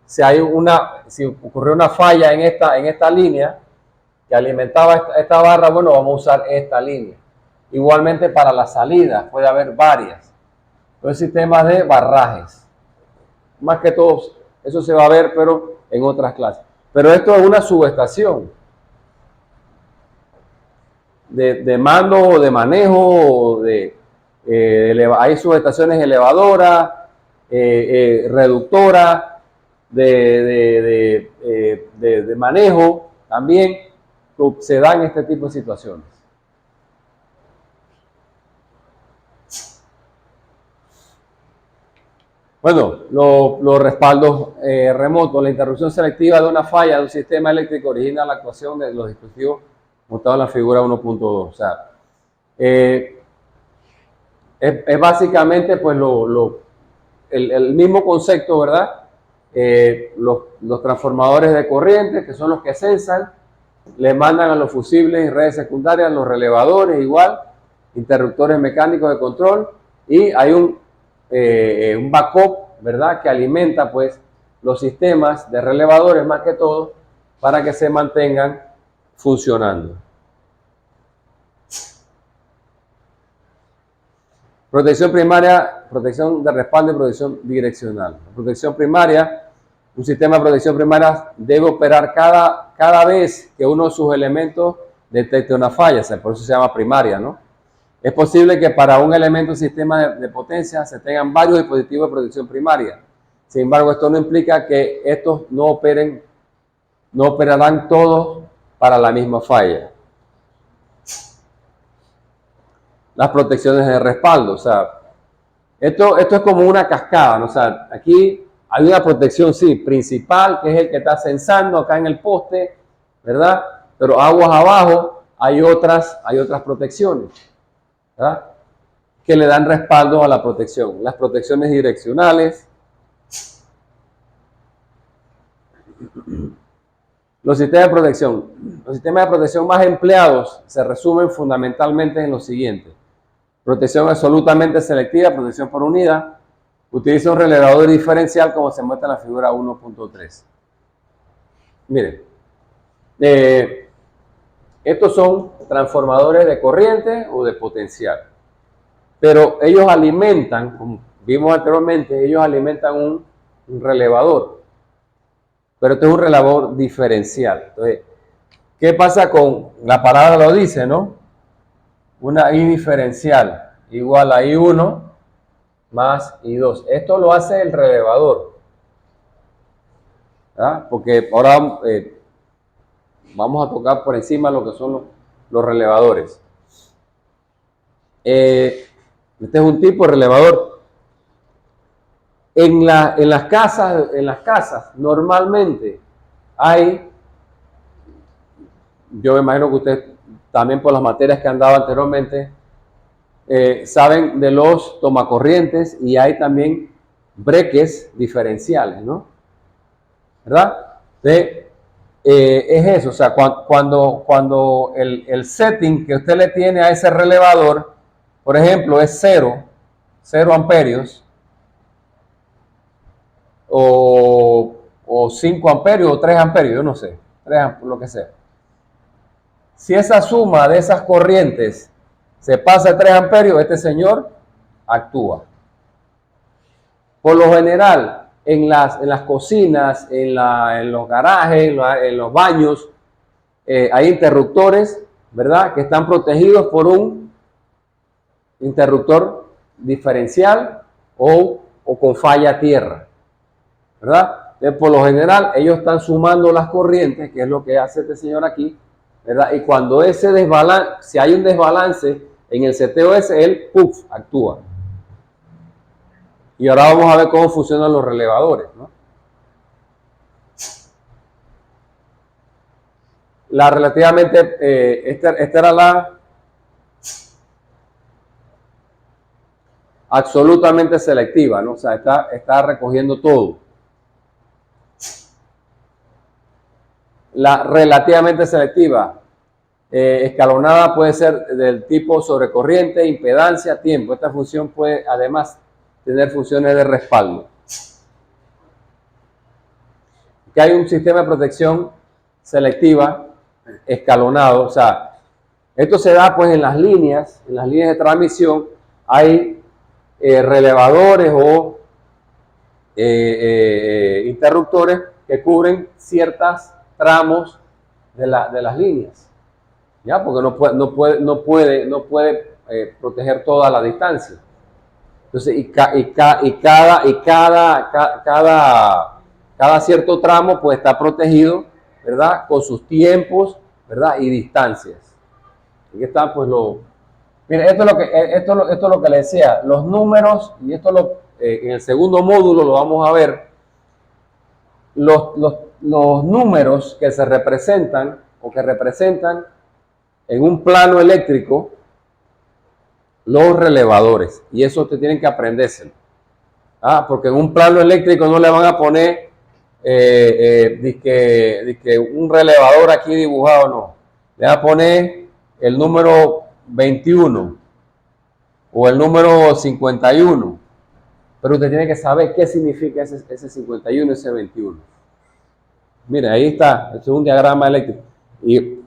si ocurrió una falla en esta línea que alimentaba esta barra, bueno, vamos a usar esta línea. Igualmente para la salida, puede haber varias. Los sistemas de barrajes. Más que todo, eso se va a ver, pero en otras clases. Pero esto es una subestación de mando o de manejo, hay subestaciones elevadoras, reductoras, de manejo también. Se dan este tipo de situaciones. Bueno, los respaldos remotos, la interrupción selectiva de una falla de un sistema eléctrico origina la actuación de los dispositivos montados en la figura 1.2. O sea, es básicamente pues el mismo concepto, ¿verdad? Los transformadores de corriente, que son los que censan, le mandan a los fusibles y redes secundarias, los relevadores igual, interruptores mecánicos de control, y hay un backup, ¿verdad?, que alimenta pues los sistemas de relevadores más que todo para que se mantengan funcionando. Protección primaria, protección de respaldo y protección direccional. Protección primaria, un sistema de protección primaria debe operar cada vez que uno de sus elementos detecte una falla, o sea, por eso se llama primaria, ¿no? Es posible que para un elemento sistema de potencia se tengan varios dispositivos de protección primaria. Sin embargo, esto no implica que estos no operarán todos para la misma falla. Las protecciones de respaldo, o sea, esto es como una cascada, ¿no? O sea, aquí hay una protección, sí, principal, que es el que está censando acá en el poste, ¿verdad? Pero aguas abajo hay otras protecciones, ¿verdad? Que le dan respaldo a la protección. Las protecciones direccionales. Los sistemas de protección. Los sistemas de protección más empleados se resumen fundamentalmente en lo siguiente. Protección absolutamente selectiva, protección por unidad. Utiliza un relevador diferencial como se muestra en la figura 1.3. Miren, estos son transformadores de corriente o de potencial. Pero ellos alimentan, como vimos anteriormente, ellos alimentan un relevador. Pero este es un relevador diferencial. Entonces, ¿qué pasa con, la palabra lo dice, ¿no? Una I diferencial igual a I1 más I2. Esto lo hace el relevador, ¿verdad? Porque ahora vamos a tocar por encima lo que son los relevadores. Este es un tipo de relevador. En las casas normalmente hay, yo me imagino que ustedes también por las materias que han dado anteriormente, saben de los tomacorrientes y hay también breques diferenciales, ¿no? ¿Verdad? Es eso, o sea, cuando el setting que usted le tiene a ese relevador, por ejemplo, es 0 amperios, o 5 amperios o 3 amperios, yo no sé, 3 lo que sea. Si esa suma de esas corrientes se pasa a 3 amperios, este señor actúa. Por lo general, en las cocinas, en los garajes, en los baños, hay interruptores, ¿verdad?, que están protegidos por un interruptor diferencial o con falla a tierra, ¿verdad? Por lo general, ellos están sumando las corrientes, que es lo que hace este señor aquí, ¿verdad? Y cuando si hay un desbalance en el CTOS, él, ¡puf!, actúa. Y ahora vamos a ver cómo funcionan los relevadores, ¿no? Esta era la absolutamente selectiva, ¿no? O sea, está recogiendo todo. La relativamente selectiva, escalonada, puede ser del tipo sobrecorriente, impedancia, tiempo. Esta función puede además tener funciones de respaldo. Que hay un sistema de protección selectiva escalonado, o sea, esto se da pues en las líneas de transmisión, hay relevadores o interruptores que cubren ciertos tramos de las líneas, ¿ya? Porque no puede proteger toda la distancia. Entonces, cada cierto tramo pues está protegido, ¿verdad?, con sus tiempos, ¿verdad?, y distancias. Aquí está pues Mira, esto es lo que le decía, los números, y esto en el segundo módulo lo vamos a ver, los números que se representan o que representan en un plano eléctrico los relevadores, y eso te tienen que aprendérselo. Porque en un plano eléctrico no le van a poner dizque un relevador aquí dibujado, no. Le van a poner el número 21 o el número 51, pero usted tiene que saber qué significa ese 51 y ese 21. Mire, ahí está, este es un diagrama eléctrico y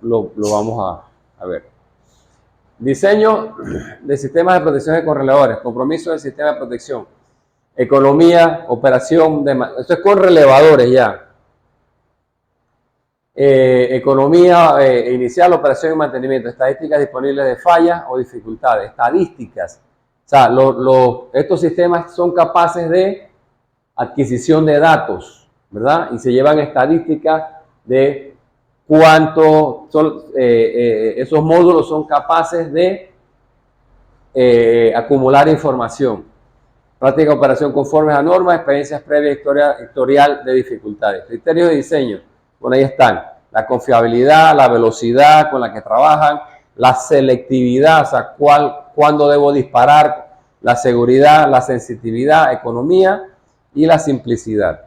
lo vamos a ver. Diseño de sistemas de protección con relevadores, compromiso del sistema de protección, economía, operación, esto es con relevadores ya. Economía inicial, operación y mantenimiento, estadísticas disponibles de fallas o dificultades, estadísticas. O sea, estos sistemas son capaces de adquisición de datos, ¿verdad? Y se llevan estadísticas de cuánto son, esos módulos son capaces de acumular información. Práctica de operación conforme a normas, experiencias previas, historial de dificultades. Criterios de diseño, bueno, ahí están. La confiabilidad, la velocidad con la que trabajan, la selectividad, o sea, cuándo debo disparar, la seguridad, la sensitividad, economía y la simplicidad.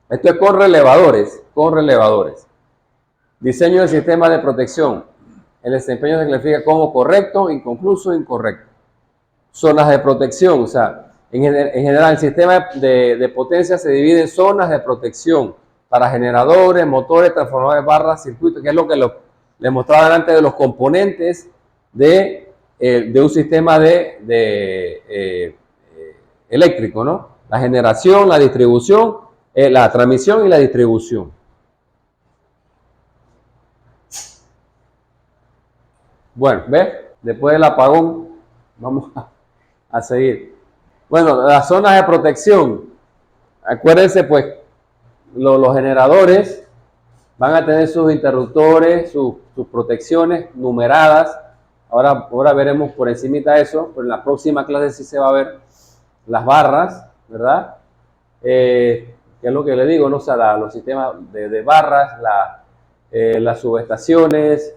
Esto es con relevadores, con relevadores. Diseño del sistema de protección. El desempeño se clasifica como correcto, inconcluso, incorrecto. Zonas de protección, o sea, en general el sistema de potencia se divide en zonas de protección para generadores, motores, transformadores, barras, circuitos, que es lo que les mostraba delante de los componentes de un sistema eléctrico, ¿no? La generación, la distribución, la transmisión y la distribución. Bueno, ¿ves? Después del apagón, vamos a seguir. Bueno, las zonas de protección. Acuérdense, pues, los generadores van a tener sus interruptores, sus protecciones numeradas. Ahora veremos por encimita eso, pero en la próxima clase sí se va a ver las barras, ¿verdad? Que es lo que le digo, ¿no? O sea, los sistemas de barras, las subestaciones,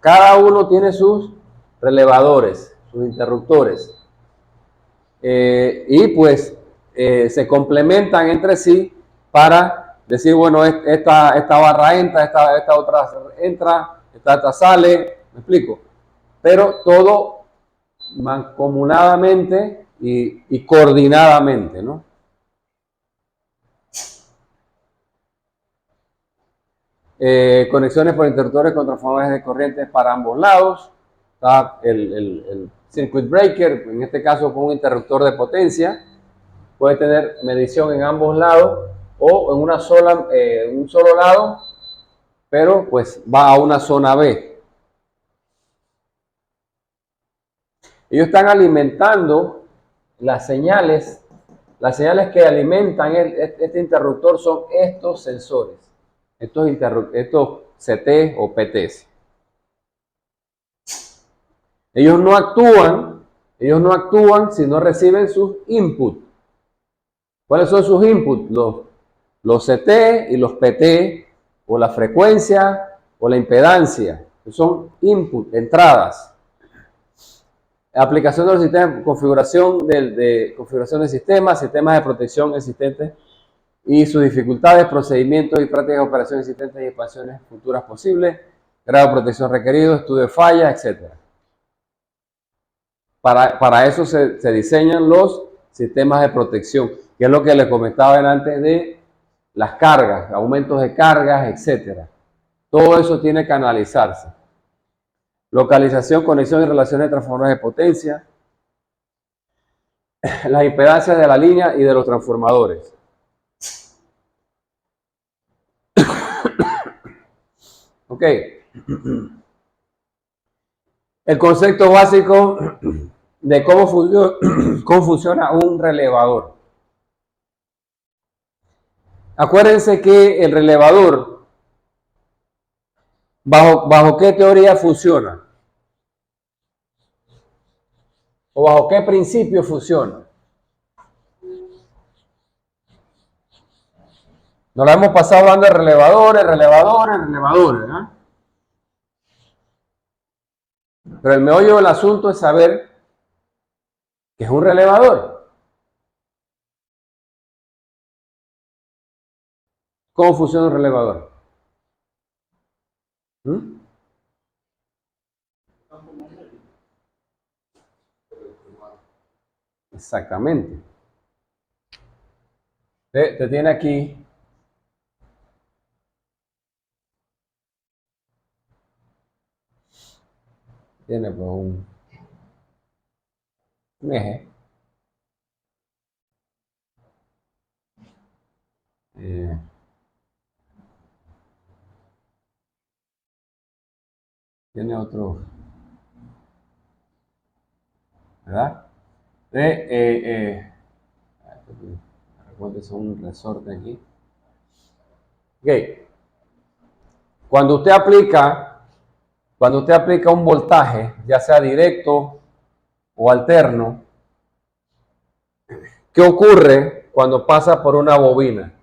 cada uno tiene sus relevadores, sus interruptores. Y pues se complementan entre sí para decir, bueno, esta barra entra, esta otra entra, esta sale, me explico. Pero todo mancomunadamente y coordinadamente, ¿no? Conexiones por interruptores con transformadores de corriente para ambos lados. Está el circuit breaker, en este caso con un interruptor de potencia. Puede tener medición en ambos lados o en un solo lado, pero pues va a una zona B. Ellos están alimentando las señales que alimentan este interruptor son estos sensores, estos CT o PTs. Ellos no actúan si no reciben sus inputs. ¿Cuáles son sus inputs? Los CT y los PT, o la frecuencia o la impedancia. Son inputs, entradas. Aplicación de los sistemas, configuración configuración de sistemas de protección existentes y sus dificultades, procedimientos y prácticas de operación existentes y expansiones futuras posibles, grado de protección requerido, estudio de fallas, etc. Para eso se diseñan los sistemas de protección, que es lo que les comentaba antes de las cargas, aumentos de cargas, etc. Todo eso tiene que analizarse. Localización, conexión y relaciones de transformadores de potencia, las impedancias de la línea y de los transformadores. Ok. El concepto básico de cómo funciona un relevador. Acuérdense que el relevador, ¿bajo qué teoría funciona? ¿O bajo qué principio funciona? Nos la hemos pasado hablando de relevadores, ¿no? Pero el meollo del asunto es saber qué es un relevador. ¿Cómo funciona un relevador? ¿Mm? Exactamente. Te tiene aquí tiene pues un eje. Eh, tiene otro, ¿verdad? Recuerdo son un resorte aquí. Ok. Cuando usted aplica un voltaje, ya sea directo o alterno, ¿qué ocurre cuando pasa por una bobina?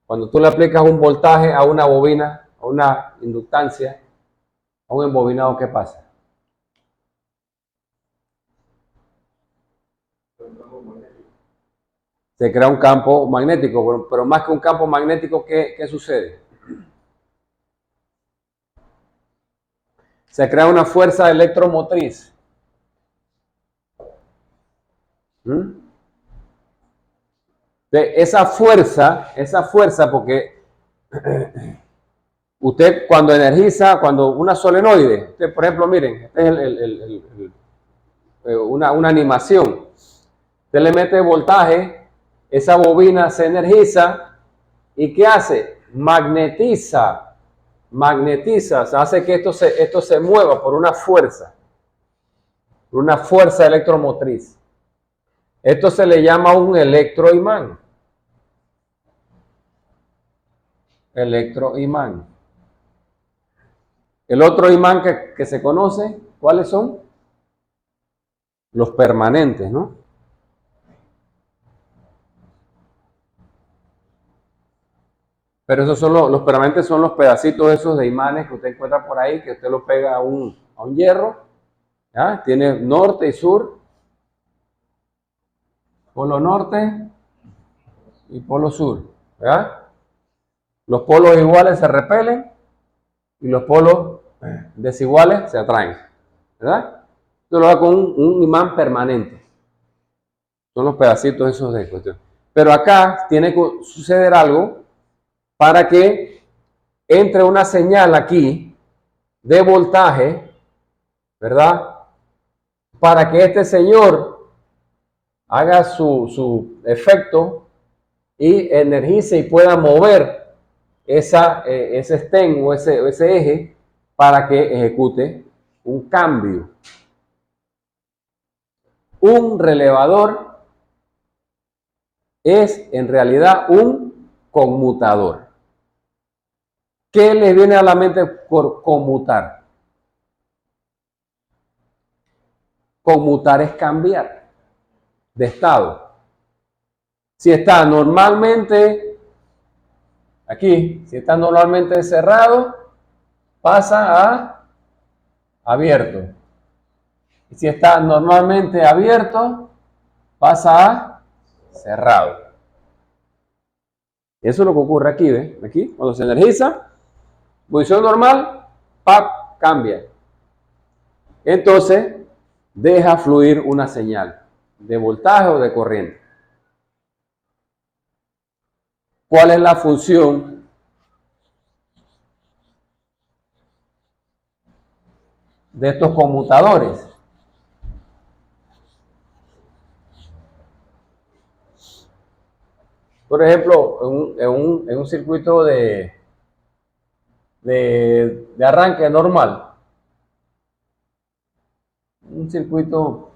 Cuando tú le aplicas un voltaje a una bobina, a una inductancia, a un embobinado, ¿qué pasa? Se crea un campo magnético, pero más que un campo magnético, ¿qué sucede? Se crea una fuerza electromotriz. ¿Mm? Esa fuerza, porque usted cuando energiza, cuando una solenoide, usted, por ejemplo, miren, este es una animación. Usted le mete voltaje, esa bobina se energiza y ¿qué hace? Magnetiza, o sea, hace que esto se mueva por una fuerza electromotriz. Esto se le llama un electroimán. Electroimán. El otro imán que se conoce, ¿cuáles son? Los permanentes, ¿no? Pero esos son los permanentes, son los pedacitos esos de imanes que usted encuentra por ahí, que usted lo pega a un hierro, ¿ya? Tiene norte y sur, polo norte y polo sur, ¿verdad? Los polos iguales se repelen y los polos desiguales se atraen, ¿verdad? Esto lo da con un imán permanente. Son los pedacitos esos de cuestión. Pero acá tiene que suceder algo para que entre una señal aquí de voltaje, ¿verdad? Para que este señor haga su efecto y energice y pueda mover ese stem o ese eje para que ejecute un cambio. Un relevador es en realidad un conmutador. ¿Qué les viene a la mente por conmutar? Conmutar es cambiar de estado. Si está normalmente aquí, si está normalmente cerrado, pasa a abierto. Y si está normalmente abierto, pasa a cerrado. Eso es lo que ocurre aquí, ¿ves? Aquí, cuando se energiza, posición normal, ¡pap!, cambia. Entonces, deja fluir una señal de voltaje o de corriente. ¿Cuál es la función de estos conmutadores? Por ejemplo, en un circuito de arranque normal, un circuito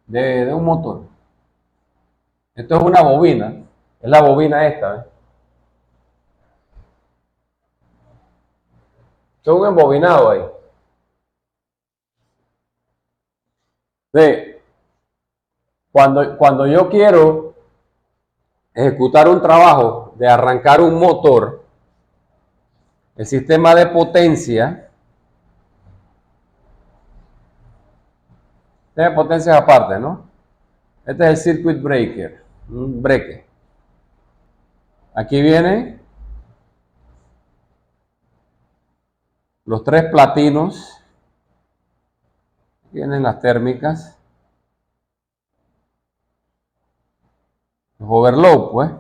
de un motor. Esto es una bobina, es la bobina esta, ¿ves? Esto es un embobinado ahí. ¿Ves? Cuando yo quiero ejecutar un trabajo de arrancar un motor, el sistema de potencia, tiene potencias aparte, ¿no? Este es el circuit breaker, un breaker. Aquí vienen los tres platinos, vienen las térmicas, los overload, pues.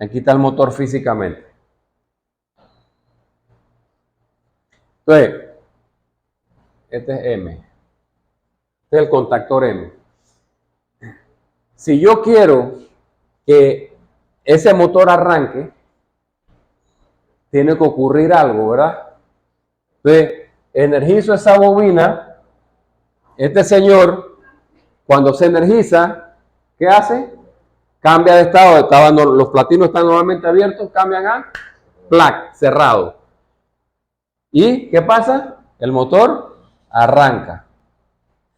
Aquí está el motor físicamente. Entonces, este es M. Este es el contactor M. Si yo quiero que ese motor arranque, tiene que ocurrir algo, ¿verdad? Entonces, energizo esa bobina. Este señor, cuando se energiza, ¿qué hace? Cambia de estado. Los platinos están normalmente abiertos, cambian a plac, cerrado. ¿Y qué pasa? El motor arranca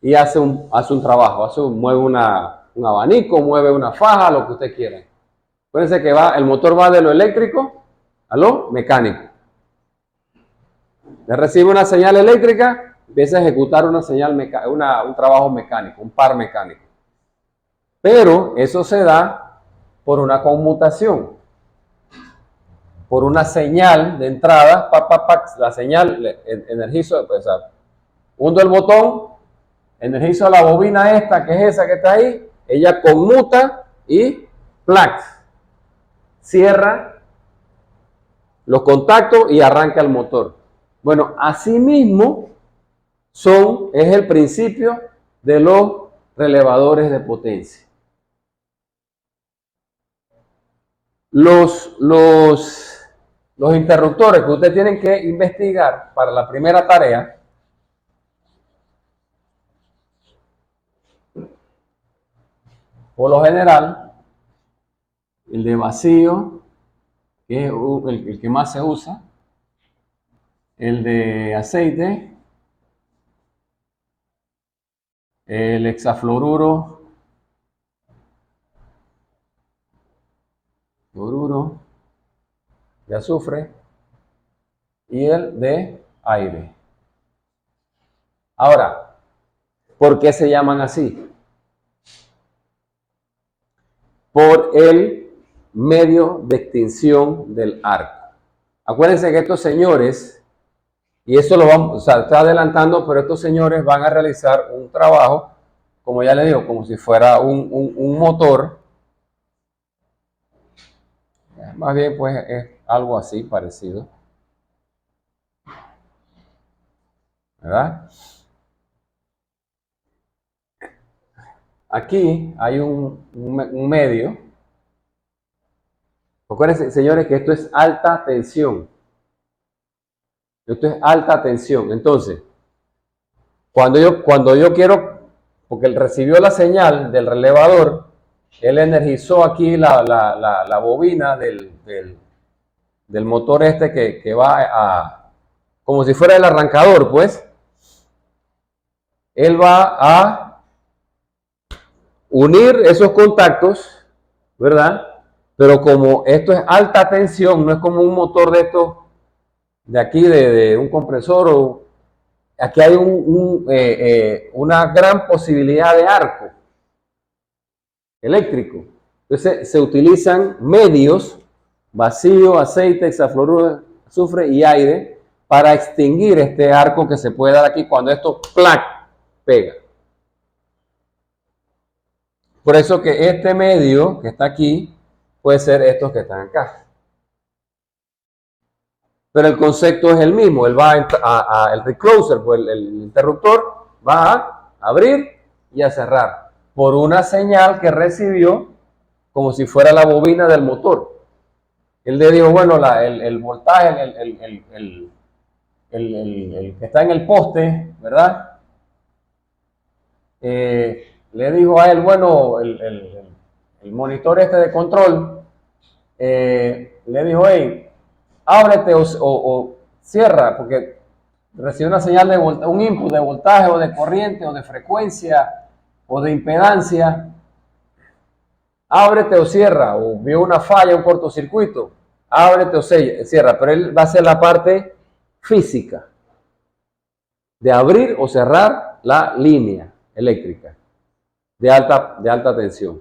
y hace un trabajo, mueve un abanico, mueve una faja, lo que usted quiera. Acuérdense que el motor va de lo eléctrico a lo mecánico. Le recibe una señal eléctrica, empieza a ejecutar una señal un trabajo mecánico, un par mecánico. Pero eso se da por una conmutación, por una señal de entrada, la señal, energizo, pues, hundo el botón, energizo la bobina esta, que es esa que está ahí, ella conmuta y plac, cierra los contactos y arranca el motor. Bueno, asimismo es el principio de los relevadores de potencia. Los interruptores que ustedes tienen que investigar para la primera tarea, por lo general, el de vacío, que es el que más se usa, el de aceite, el hexafluoruro, fluoruro de azufre y el de aire. Ahora, ¿por qué se llaman así? Por el medio de extinción del arco. Acuérdense que estos señores, y eso lo vamos, o sea, está adelantando, pero estos señores van a realizar un trabajo, como ya les digo, como si fuera un motor. Más bien, pues, es algo así, parecido. ¿Verdad? Aquí hay un medio. Acuérdense, señores, que esto es alta tensión. Esto es alta tensión. Entonces, cuando yo quiero, porque él recibió la señal del relevador, él energizó aquí la bobina del motor este que va como si fuera el arrancador, pues. Él va a unir esos contactos, ¿verdad? Pero como esto es alta tensión, no es como un motor de estos, de aquí, de un compresor, aquí hay una gran posibilidad de arco eléctrico. Entonces se utilizan medios, vacío, aceite, hexafluoruro de azufre y aire, para extinguir este arco que se puede dar aquí cuando esto ¡plac! Pega. Por eso que este medio que está aquí puede ser estos que están acá. Pero el concepto es el mismo. Él va el recloser, pues el interruptor, va a abrir y a cerrar por una señal que recibió como si fuera la bobina del motor. Él le dijo, bueno, el voltaje, el que está en el poste, ¿verdad? Le dijo a él, bueno, el monitor este de control, le dijo, hey, ábrete o cierra, porque recibe una señal de un input de voltaje o de corriente o de frecuencia o de impedancia. Ábrete o cierra, o vio una falla, un cortocircuito, ábrete o cierra, pero él va a hacer la parte física de abrir o cerrar la línea eléctrica de alta tensión.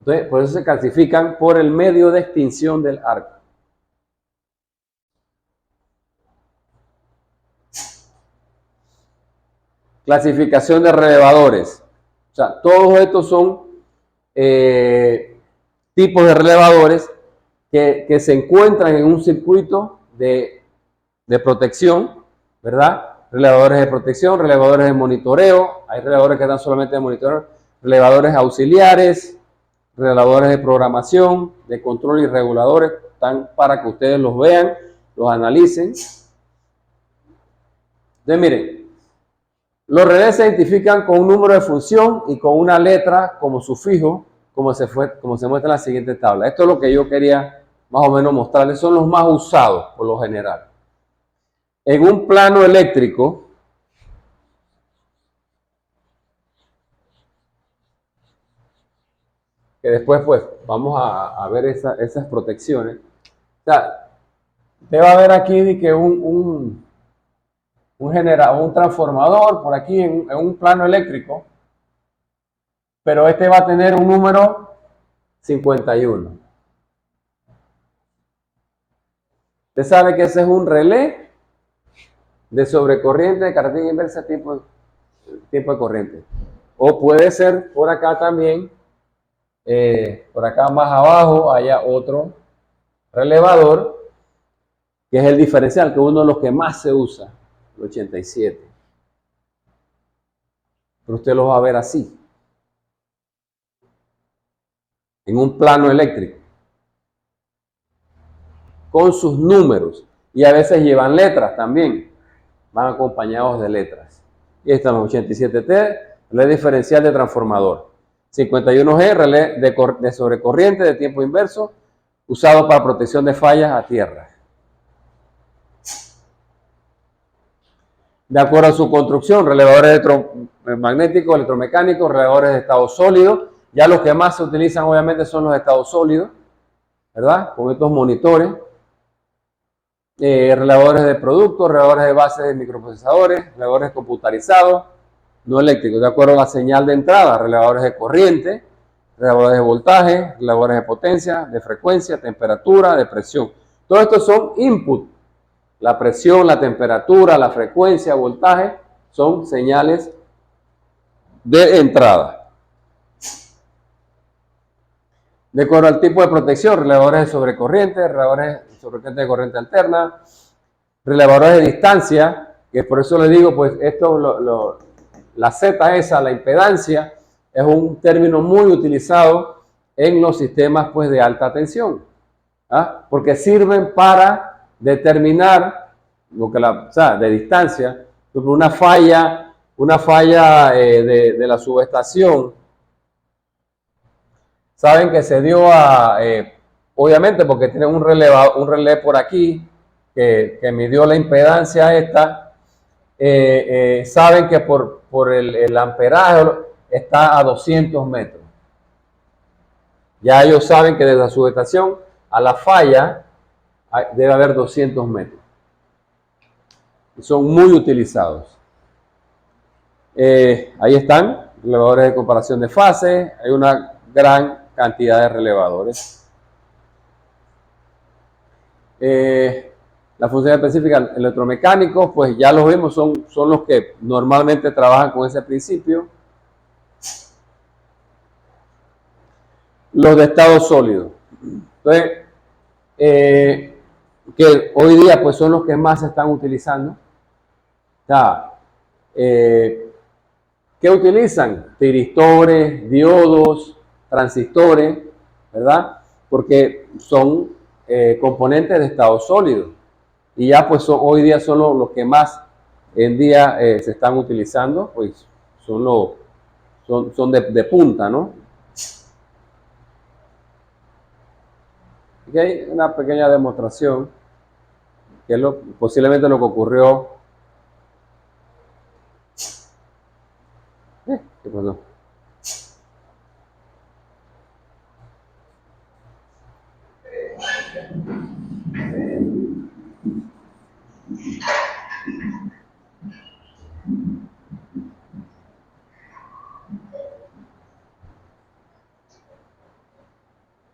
Entonces, por eso se clasifican por el medio de extinción del arco. Clasificación de relevadores. O sea, todos estos son tipos de relevadores que se encuentran en un circuito de protección, ¿verdad? Relevadores de protección, relevadores de monitoreo, hay relevadores que están solamente de monitoreo, relevadores auxiliares, relevadores de programación, de control y reguladores, están para que ustedes los vean, los analicen. Entonces, miren, los relés se identifican con un número de función y con una letra como sufijo, como se muestra en la siguiente tabla. Esto es lo que yo quería más o menos mostrarles, son los más usados por lo general. En un plano eléctrico, que después pues vamos a ver esas protecciones. O sea, te va a ver aquí que un transformador por aquí en un plano eléctrico, pero este va a tener un número 51. Usted sabe que ese es un relé de sobrecorriente de característica inversa tipo de corriente. O puede ser por acá también, por acá más abajo haya otro relevador, que es el diferencial, que es uno de los que más se usa, el 87. Pero usted lo va a ver así, en un plano eléctrico, con sus números, y a veces llevan letras también, van acompañados de letras. Y ahí están los 87T, relé diferencial de transformador. 51G, relé de sobrecorriente de tiempo inverso, usado para protección de fallas a tierra. De acuerdo a su construcción, relevadores electromagnéticos, electromecánicos, relevadores de estado sólido. Ya los que más se utilizan obviamente son los de estado sólido, ¿verdad? Con estos monitores. Relevadores de productos, relevadores de base de microprocesadores, relevadores computarizados, no eléctricos, de acuerdo a la señal de entrada, relevadores de corriente, relevadores de voltaje, relevadores de potencia, de frecuencia, temperatura, de presión. Todo esto son input. La presión, la temperatura, la frecuencia, voltaje, son señales de entrada. De acuerdo al tipo de protección, relevadores de sobrecorriente, relevadores de sobrecorriente de corriente alterna, relevadores de distancia, que por eso les digo, pues esto, la Z esa, la impedancia, es un término muy utilizado en los sistemas pues de alta tensión, ¿ah? Porque sirven para determinar lo que de distancia, una falla de la subestación. Saben que se dio obviamente porque tienen un relé por aquí que midió la impedancia esta. Saben que por el amperaje está a 200 metros. Ya ellos saben que desde la subestación a la falla debe haber 200 metros. Y son muy utilizados. Ahí están, relevadores de comparación de fase. Hay una gran cantidad de relevadores. La función específica electromecánicos, pues ya los vimos, son los que normalmente trabajan con ese principio. Los de estado sólido. Entonces, que hoy día pues son los que más se están utilizando. ¿Qué utilizan? Tiristores, diodos, transistores, ¿verdad? Porque son componentes de estado sólido. Y ya pues hoy día son los que más en día se están utilizando, pues son de punta, ¿no? Aquí hay una pequeña demostración, que es posiblemente lo que ocurrió. ¿Qué pasó?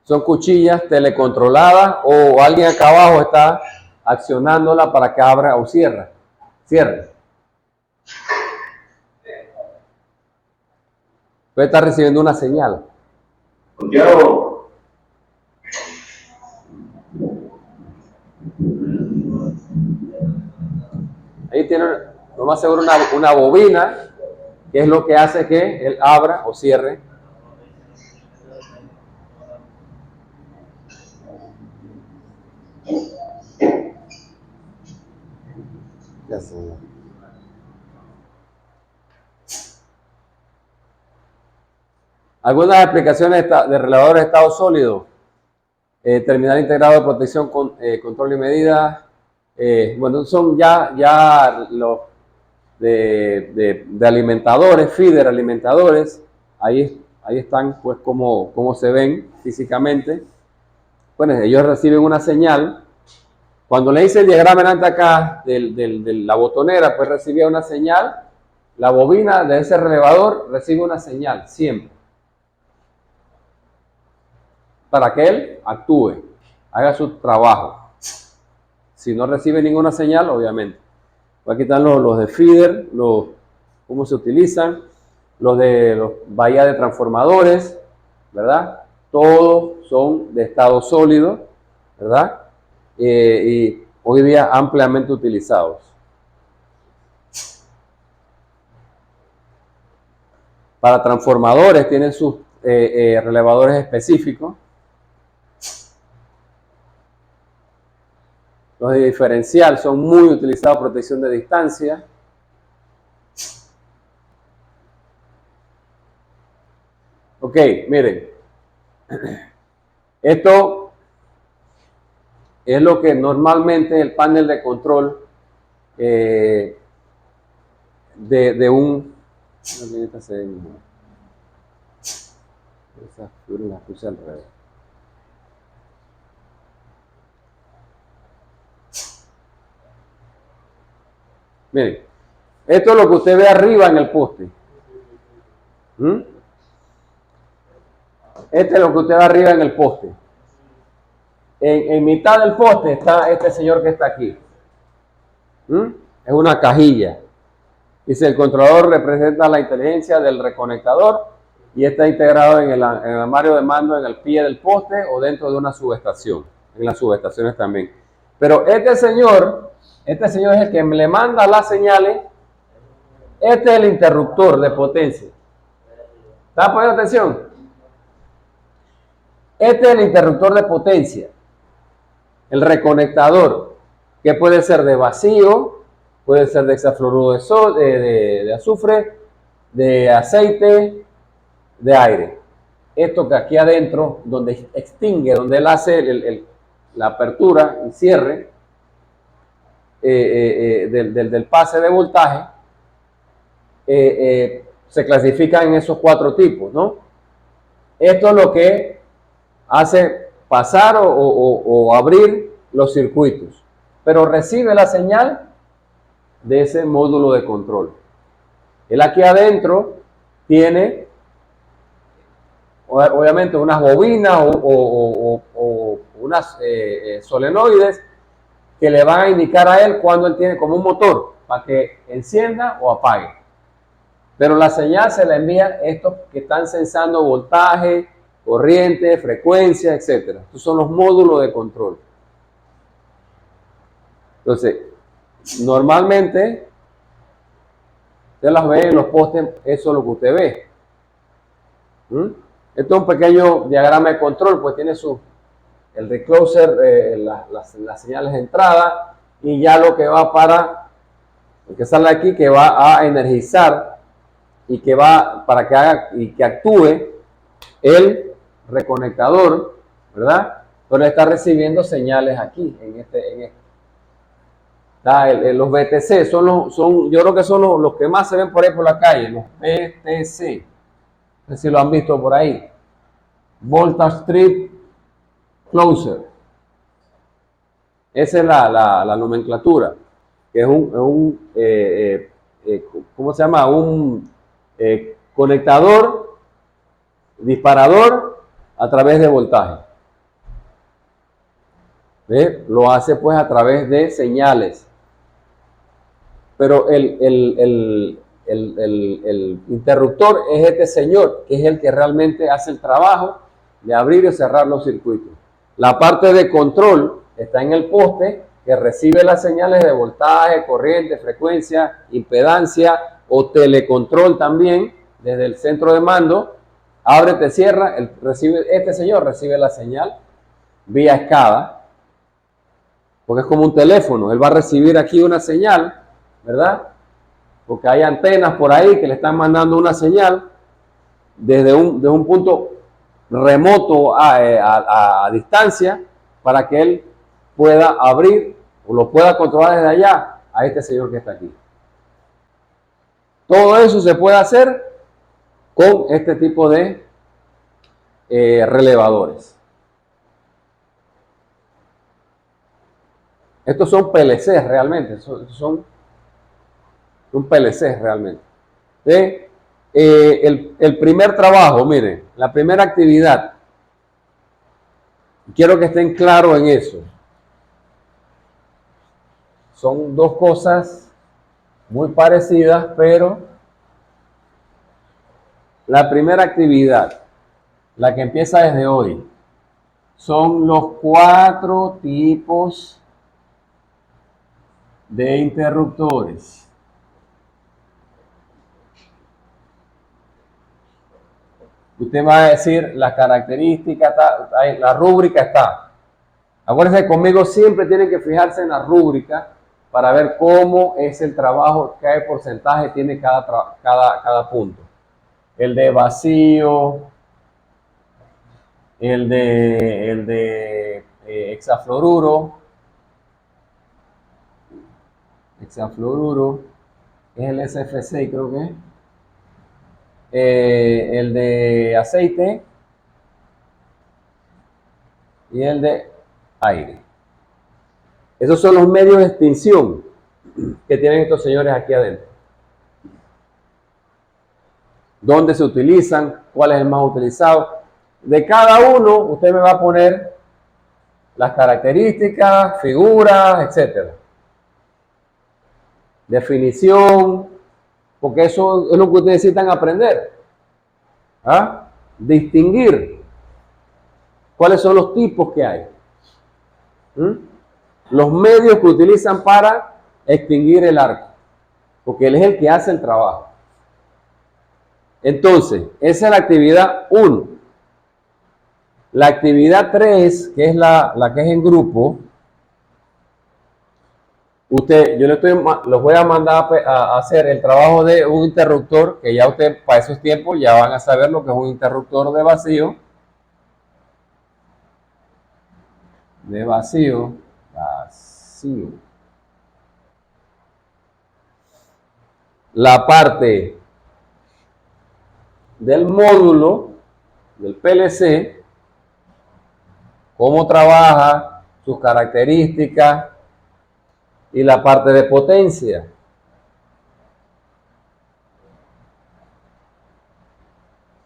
Son cuchillas telecontroladas o alguien acá abajo está accionándola para que abra o cierre. Cierre. Puede estar recibiendo una señal. Santiago, Ahí tiene lo más seguro una bobina, que es lo que hace que él abra o cierre. Ya sé. Algunas aplicaciones de relevadores de estado sólido. Terminal integrado de protección, control y medida. Bueno, son ya los de alimentadores, feeder alimentadores. Ahí están, pues, cómo se ven físicamente. Bueno, ellos reciben una señal. Cuando le hice el diagrama delante acá de la botonera, pues recibía una señal. La bobina de ese relevador recibe una señal, siempre, para que él actúe, haga su trabajo. Si no recibe ninguna señal, obviamente. Aquí están los de feeder, cómo se utilizan, los bahías de transformadores, ¿verdad? Todos son de estado sólido, ¿verdad? Y hoy día ampliamente utilizados. Para transformadores tienen sus relevadores específicos. Los de diferencial son muy utilizados, protección de distancia. Ok, miren. Esto es lo que normalmente el panel de control de un... Esa la puse al revés. Miren, esto es lo que usted ve arriba en el poste. Este es lo que usted ve arriba en el poste. En mitad del poste está este señor que está aquí. Es una cajilla. Dice, el controlador representa la inteligencia del reconectador y está integrado en el armario de mando en el pie del poste o dentro de una subestación. En las subestaciones también. Pero este señor es el que le manda las señales. Este es el interruptor de potencia. ¿Está poniendo atención? Este es el interruptor de potencia. El reconectador, que puede ser de vacío, puede ser de hexafluoruro de azufre, de aceite, de aire. Esto que aquí adentro, donde extingue, donde él hace la apertura y cierre del pase de voltaje, se clasifica en esos 4 tipos, ¿no? Esto es lo que hace pasar o abrir los circuitos, pero recibe la señal de ese módulo de control. Él aquí adentro tiene obviamente unas bobinas o unas solenoides que le van a indicar a él cuando él tiene como un motor para que encienda o apague. Pero la señal se la envía a estos que están sensando voltaje, corriente, frecuencia, etc. Estos son los módulos de control. Entonces, normalmente, usted las ve en los postes, eso es lo que usted ve. Esto es un pequeño diagrama de control, pues tiene el recloser, las señales de entrada, y ya lo que va para, el que sale aquí, que va a energizar y que va para que haga y que actúe el reconectador, ¿verdad? Pero está recibiendo señales aquí, en este. Los VTC yo creo que son los que más se ven por ahí por la calle, los VTC. No sé si lo han visto por ahí. Voltage Strip Closer. Esa es la nomenclatura, que es ¿cómo se llama? Un conectador, disparador a través de voltaje. ¿Ve? Lo hace pues a través de señales. Pero el interruptor es este señor, que es el que realmente hace el trabajo de abrir y cerrar los circuitos. La parte de control está en el poste que recibe las señales de voltaje, corriente, frecuencia, impedancia o telecontrol también desde el centro de mando. Abre, te cierra, este señor recibe la señal vía escada, porque es como un teléfono. Él va a recibir aquí una señal, ¿verdad? Porque hay antenas por ahí que le están mandando una señal desde un punto remoto a distancia para que él pueda abrir o lo pueda controlar desde allá a este señor que está aquí. Todo eso se puede hacer con este tipo de relevadores. Estos son PLCs realmente, son PLCs realmente. El primer trabajo, miren, la primera actividad, quiero que estén claros en eso. Son dos cosas muy parecidas, pero la primera actividad, la que empieza desde hoy, son los 4 tipos de interruptores. Usted va a decir las características, la rúbrica está. Acuérdense, conmigo siempre tienen que fijarse en la rúbrica para ver cómo es el trabajo, qué porcentaje tiene cada punto. El de vacío, el de hexafluoruro, es el SF6 creo que es. El de aceite y el de aire. Esos son los medios de extinción que tienen estos señores aquí adentro. ¿Dónde se utilizan? ¿Cuál es el más utilizado? De cada uno usted me va a poner las características, figuras, etcétera. Definición, porque eso es lo que ustedes necesitan aprender. ¿Ah? Distinguir cuáles son los tipos que hay. Los medios que utilizan para extinguir el arco, porque él es el que hace el trabajo. Entonces, esa es la actividad 1. La actividad 3, que es la que es en grupo, los voy a mandar a hacer el trabajo de un interruptor, que ya usted para esos tiempos ya van a saber lo que es un interruptor de vacío. Vacío. La parte del módulo del PLC, cómo trabaja, sus características y la parte de potencia.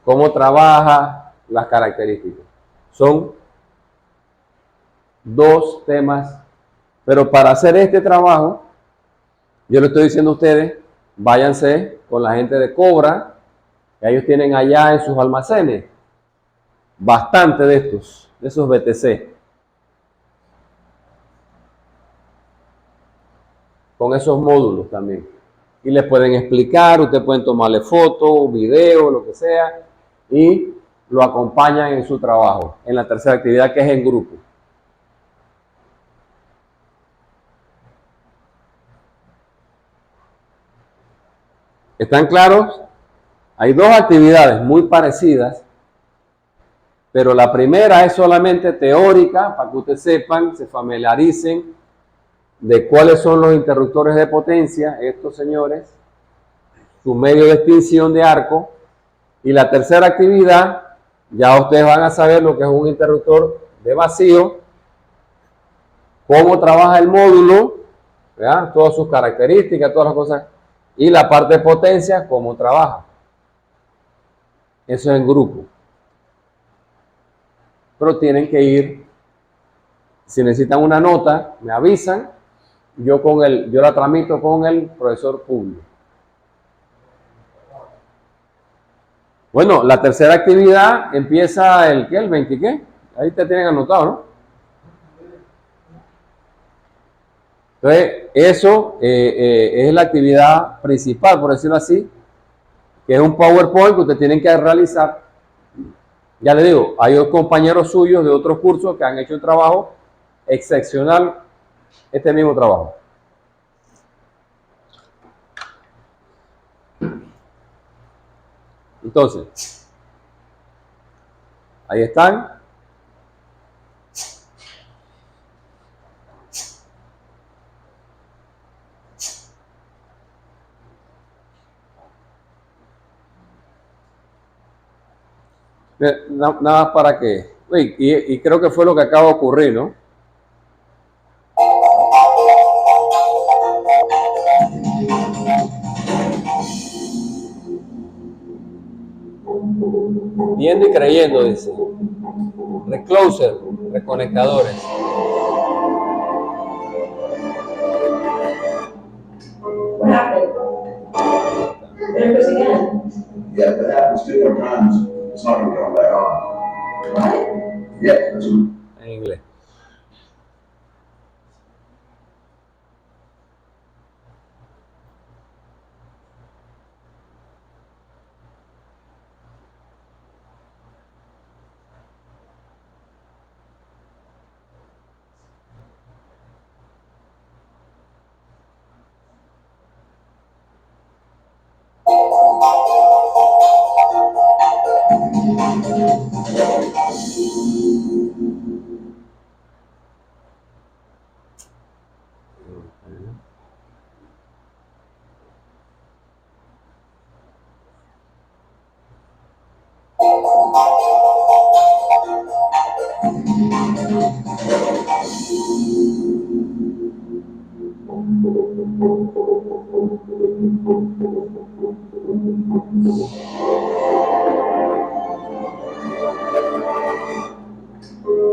Cómo trabaja, las características. Son 2 temas, pero para hacer este trabajo, yo le estoy diciendo a ustedes, váyanse con la gente de Cobra, que ellos tienen allá en sus almacenes bastante de esos BTC. Con esos módulos también. Y les pueden explicar, ustedes pueden tomarle fotos, video, lo que sea, y lo acompañan en su trabajo, en la tercera actividad que es en grupo. ¿Están claros? Hay 2 actividades muy parecidas, pero la primera es solamente teórica, para que ustedes sepan, se familiaricen de cuáles son los interruptores de potencia, estos señores, su medio de extinción de arco. Y la tercera actividad, ya ustedes van a saber lo que es un interruptor de vacío, cómo trabaja el módulo, ¿verdad? Todas sus características, todas las cosas, y la parte de potencia, cómo trabaja. Eso es en grupo. Pero tienen que ir, si necesitan una nota, me avisan, yo la tramito con el profesor público. Bueno, la tercera actividad empieza el 20, ¿qué? Ahí te tienen anotado, ¿no? Entonces, eso es la actividad principal, por decirlo así, que es un PowerPoint que ustedes tienen que realizar. Ya les digo, hay compañeros suyos de otros cursos que han hecho un trabajo excepcional, este mismo trabajo. Entonces, ahí están. Nada más para que, y creo que fue lo que acaba de ocurrir, ¿no? Viendo y creyendo, dice. Recloser, reconectadores. What happened? There it goes again. Yeah, if it happens 2 more times, it's not gonna come back on. What? Yeah, that's what. En inglés.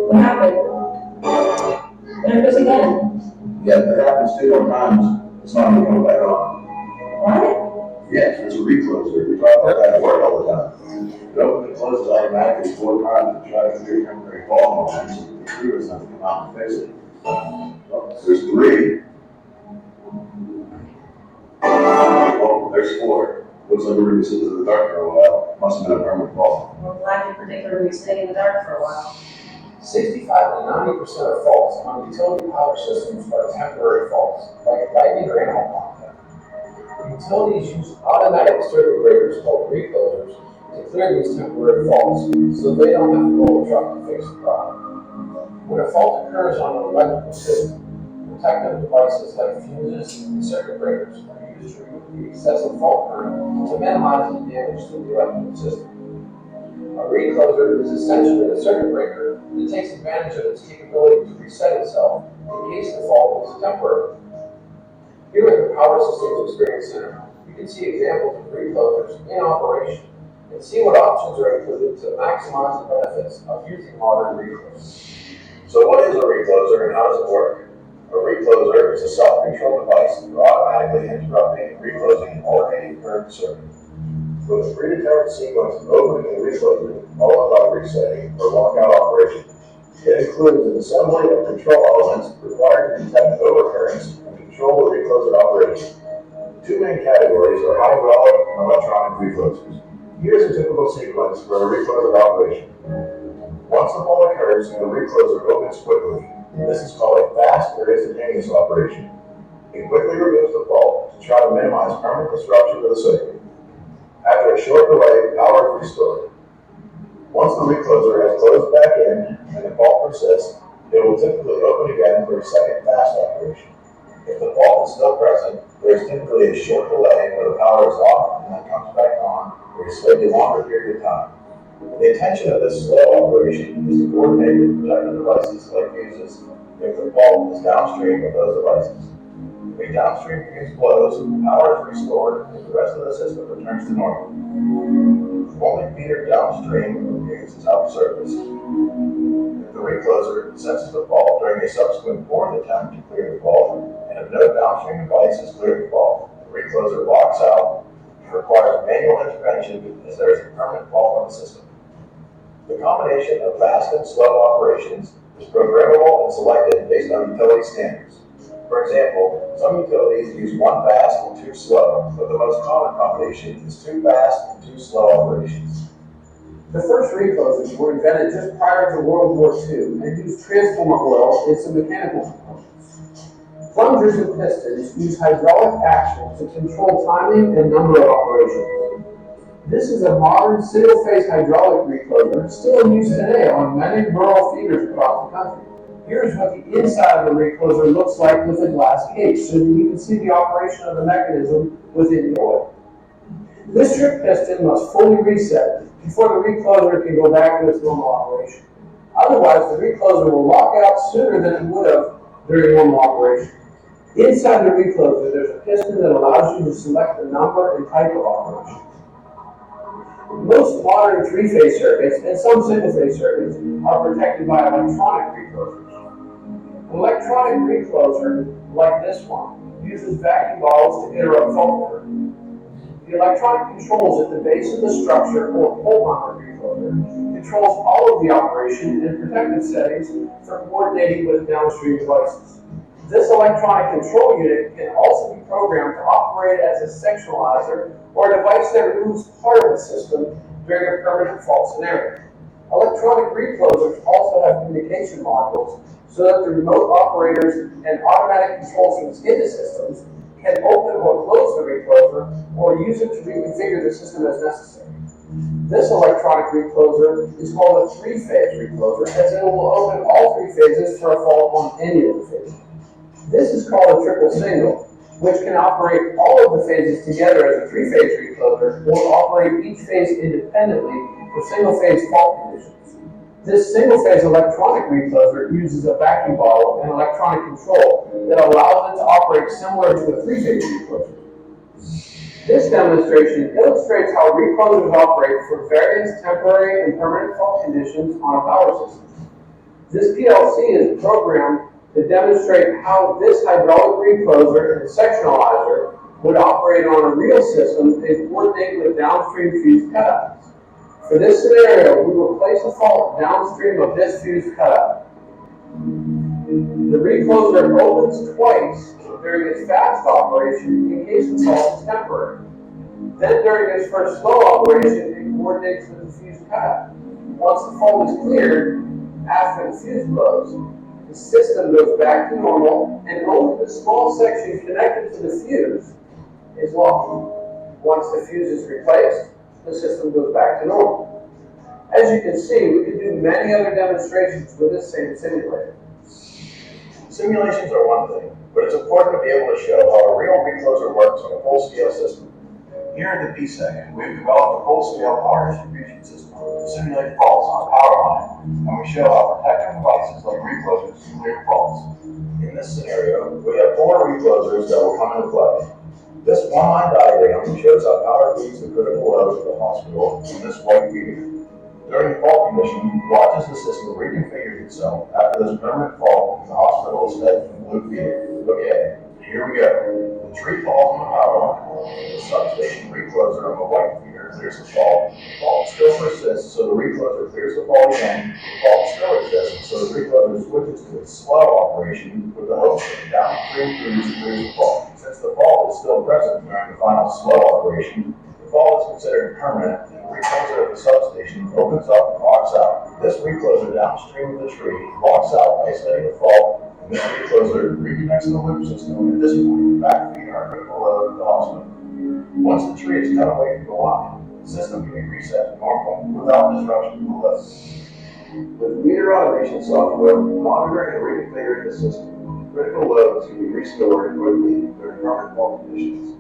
What happened? There it goes again. Yeah, if it happens 2 more times, it's not gonna come back on. What? Yeah, it's a recloser. We talk about that at work all the time. It opens and closes automatically 4 times to try to clear temporary fault lines. The crew is not to come out and fix it. There's 3. Well, there's 4. Looks like we're gonna sit in the dark for a while. Must have been a permanent fault. We're glad you particularly stayed in the dark for a while. 65 to 90% of faults on utility power systems are temporary faults, like lightning or animal contact. Utilities use automatic circuit breakers called reclosers to clear these temporary faults, so they don't have to roll a truck to fix the problem. When a fault occurs on an electrical system, protective devices like fuses and circuit breakers are used to remove the excessive fault current to minimize the damage to the electrical system. A recloser is essentially a circuit breaker that takes advantage of its capability to reset itself in case the fault is temporary. Here at the Power Systems Experience Center, you can see examples of reclosers in operation and see what options are included to maximize the benefits of using modern reclosers. So what is a recloser and how does it work? A recloser is a self-controlled device for automatically interrupting and reclosing an alternating current circuit. With a predetermined sequence of opening and reclosing, followed by resetting or lockout operation. It includes an assembly of control elements required to detect overcurrents and control the recloser operation. 2 main categories are hydraulic and electronic reclosers. Here's a typical sequence for a recloser operation. Once the fault occurs, the recloser opens quickly. This is called a fast or instantaneous operation. It quickly removes the fault to try to minimize permanent disruption to the circuit. After a short delay, power is restored. Once the recloser has closed back in and the fault persists, it will typically open again for a second fast operation. If the fault is still present, there is typically a short delay where the power is off and then comes back on for a slightly longer period of time. The intention of this slow operation is to coordinate with protective devices like fuses if the fault is downstream of those devices. If a downstream fuse blows, power is restored and the rest of the system returns to normal. Only meter downstream of the fuse is out of service. If the recloser senses the fault during a subsequent fourth attempt to clear the fault, and if no downstream device has cleared the fault, the recloser locks out and requires manual intervention as there is a permanent fault on the system. The combination of fast and slow operations is programmable and selected based on utility standards. For example, some utilities use one fast and two slow, but the most common combination is two fast and two slow operations. The first reclosers were invented just prior to World War II and used transformer oil and some mechanical components. Plungers and pistons use hydraulic action to control timing and number of operations. This is a modern single-phase hydraulic recloser still in use today on many rural feeders across the country. Here's what the inside of the recloser looks like with a glass case, so you can see the operation of the mechanism within the oil. This strip piston must fully reset before the recloser can go back to its normal operation. Otherwise, the recloser will lock out sooner than it would have during normal operation. Inside the recloser, there's a piston that allows you to select the number and type of operation. Most modern three-phase circuits and some single-phase circuits are protected by electronic reclosers. An electronic recloser, like this one, uses vacuum valves to interrupt fault current. The electronic controls at the base of the structure, or pole mounted recloser, controls all of the operation and protective settings for coordinating with downstream devices. This electronic control unit can also be programmed to operate as a sectionalizer or a device that removes part of the system during a permanent fault scenario. Electronic reclosers also have communication modules so that the remote operators and automatic controls from SCADA systems can open or close the recloser or use it to reconfigure the system as necessary. This electronic recloser is called a three-phase recloser, as it will open all three phases for a fault on any of the phases. This is called a triple single, which can operate all of the phases together as a three-phase recloser or operate each phase independently for single-phase fault conditions. This single-phase electronic recloser uses a vacuum bottle and electronic control that allows it to operate similar to a three-phase recloser. This demonstration illustrates how reclosers operate for various temporary and permanent fault conditions on a power system. This PLC is programmed to demonstrate how this hydraulic recloser and sectionalizer would operate on a real system and coordinate with downstream fuse cutouts. For this scenario, we will place a fault downstream of this fuse cutout. The recloser opens twice during its fast operation in case the fault is temporary. Then during its first slow operation, it coordinates with the fuse cutout. Once the fault is cleared, after the fuse blows, the system goes back to normal and only the small section connected to the fuse is lost. Once the fuse is replaced, the system goes back to normal. As you can see, we can do many other demonstrations with this same simulator. Simulations are one thing, but it's important to be able to show how a real recloser works on a full-scale system. Here at the PSEC, we've developed a full-scale power distribution system to simulate faults on a power line, and we show how protective devices like reclosers clear faults. In this scenario, we have 4 reclosers that will come into play. This one-line diagram shows how power feeds the critical load to the hospital in this white feeder. During the fault condition, watch as the system reconfigures itself after this permanent fault in the hospital is fed from the blue feeder. Okay, here we go. The tree falls on the power line. The substation recloser on the white feeder clears the fault. The fault still persists, so the recloser clears the fault again. The fault still exists, so the recloser switches to its slow operation with the hope that the downstream fuse clears the fault. Since the fault is still present during the final slow operation, the fault is considered permanent, and the recloser at the substation opens up and locks out. This recloser downstream of the tree locks out, isolating the fault, and this recloser reconnects the loop system at this point, backfeeding our critical load at the hospital. Once the tree is cut away from the line, the system can be reset to normal without disruption to the load. With meter automation software, monitoring and reconfiguring the system, critical loads can be restored quickly during permanent fault conditions.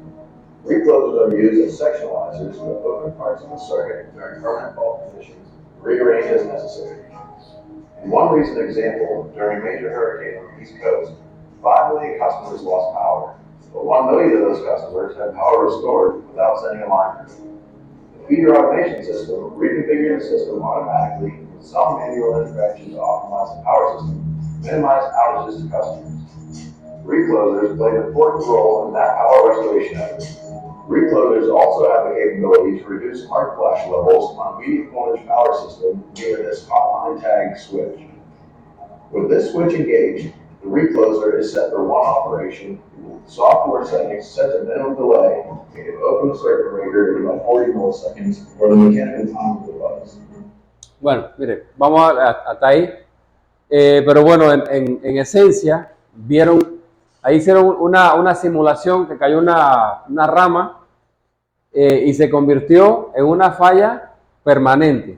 Reclosers are used as sectionalizers to open parts of the circuit during permanent fault conditions, rearrange as necessary. In one recent example, during a major hurricane on the East Coast, 5 million customers lost power, but 1 million of those customers had power restored without sending a line. The feeder automation system reconfigured the system automatically with some manual intervention to optimize the power system, minimize outages to customers. Reclosers play an important role in that power restoration effort. Reclosers also have the capability to reduce arc flash levels on a medium voltage power system via this hotline tag switch. With this switch engaged, the The recloser is set for one operation. The software settings set the minimum delay to open the circuit breaker in about 40 milliseconds or the mechanical time of the device. Bueno, mire, vamos hasta ahí. Pero bueno, en esencia, ahí hicieron una simulación que cayó una rama y se convirtió en una falla permanente.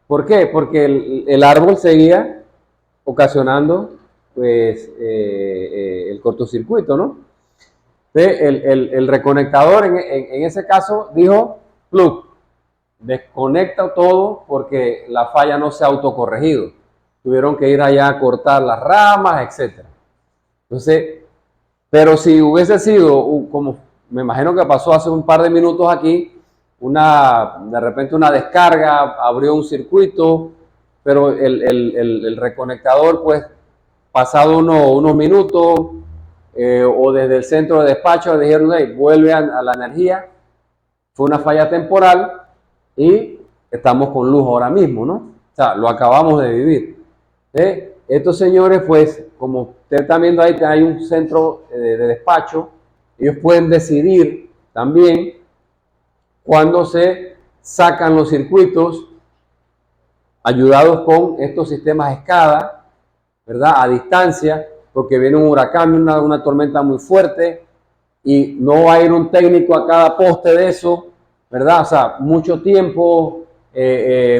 ¿Por qué? Porque el árbol seguía ocasionando pues, el cortocircuito, ¿no? El reconectador en ese caso dijo, plug, desconecta todo porque la falla no se ha autocorregido. Tuvieron que ir allá a cortar las ramas, etc. Entonces, pero si hubiese sido, como me imagino que pasó hace un par de minutos aquí, de repente una descarga, abrió un circuito, pero el reconectador, pues, pasado unos minutos, o desde el centro de despacho dijeron, hey, vuelve a la energía, fue una falla temporal y estamos con luz ahora mismo, ¿no? O sea, lo acabamos de vivir. Estos señores, pues, como ustedes están viendo ahí, hay un centro de despacho, ellos pueden decidir también cuando se sacan los circuitos ayudados con estos sistemas SCADA, ¿verdad? A distancia, porque viene un huracán, una tormenta muy fuerte y no va a ir un técnico a cada poste de eso, ¿verdad? O sea, mucho tiempo,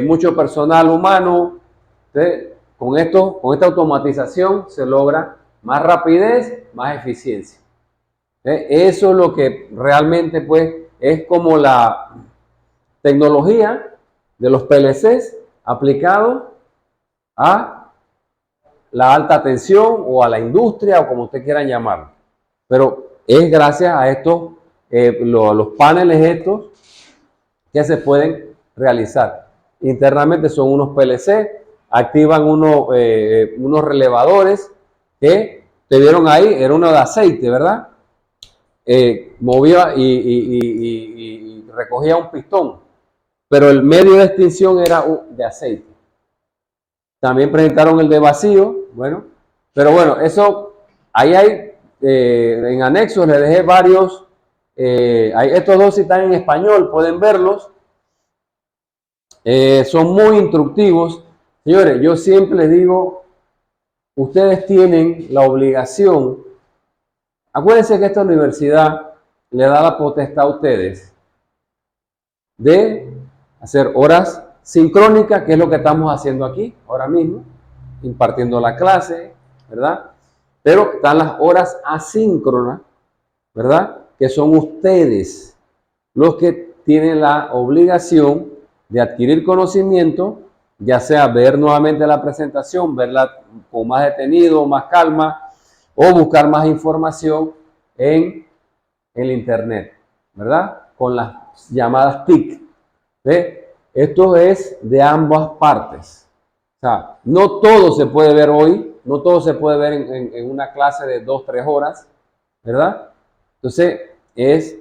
mucho personal humano. Entonces, con esta automatización se logra más rapidez, más eficiencia. Eso es lo que realmente, pues, es como la tecnología de los PLCs aplicado a la alta tensión o a la industria o como ustedes quieran llamarlo. Pero es gracias a estos, los paneles estos que se pueden realizar. Internamente son unos PLC, activan unos relevadores que te vieron ahí, era uno de aceite, ¿verdad? Movía y recogía un pistón, pero el medio de extinción era de aceite. También presentaron el de vacío, bueno, pero bueno, eso, ahí hay, en anexos les dejé varios, estos dos están en español, pueden verlos, son muy instructivos. Señores, yo siempre les digo, ustedes tienen la obligación, acuérdense que esta universidad le da la potestad a ustedes de hacer horas sincrónicas, que es lo que estamos haciendo aquí, ahora mismo, impartiendo la clase, ¿verdad? Pero están las horas asíncronas, ¿verdad? Que son ustedes los que tienen la obligación de adquirir conocimiento, ya sea ver nuevamente la presentación, verla con más detenido, más calma, o buscar más información en el internet, ¿verdad? Con las llamadas TIC. ¿Ve? Esto es de ambas partes. O sea, no todo se puede ver hoy, no todo se puede ver en una clase de 2-3 horas, ¿verdad? Entonces, es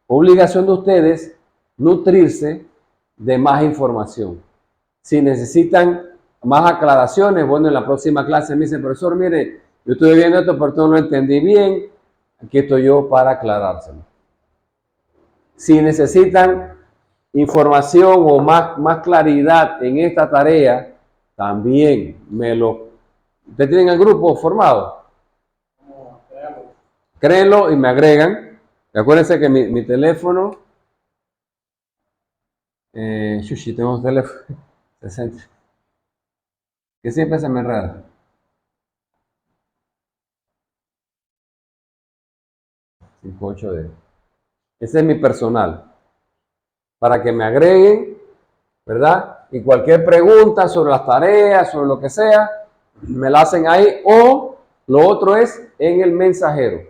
obligación de ustedes nutrirse de más información. Si necesitan más aclaraciones, bueno, en la próxima clase me dicen, profesor, mire, yo estuve viendo esto, pero no lo entendí bien, aquí estoy yo para aclarárselo. Si necesitan información o más claridad en esta tarea, también ¿Ustedes tienen el grupo formado? Créenlo y me agregan. Acuérdense que mi teléfono, tengo un teléfono 60, que siempre se me enreda. Ese es mi personal. Para que me agreguen, ¿verdad? Y cualquier pregunta sobre las tareas, sobre lo que sea, me la hacen ahí. O lo otro es en el mensajero,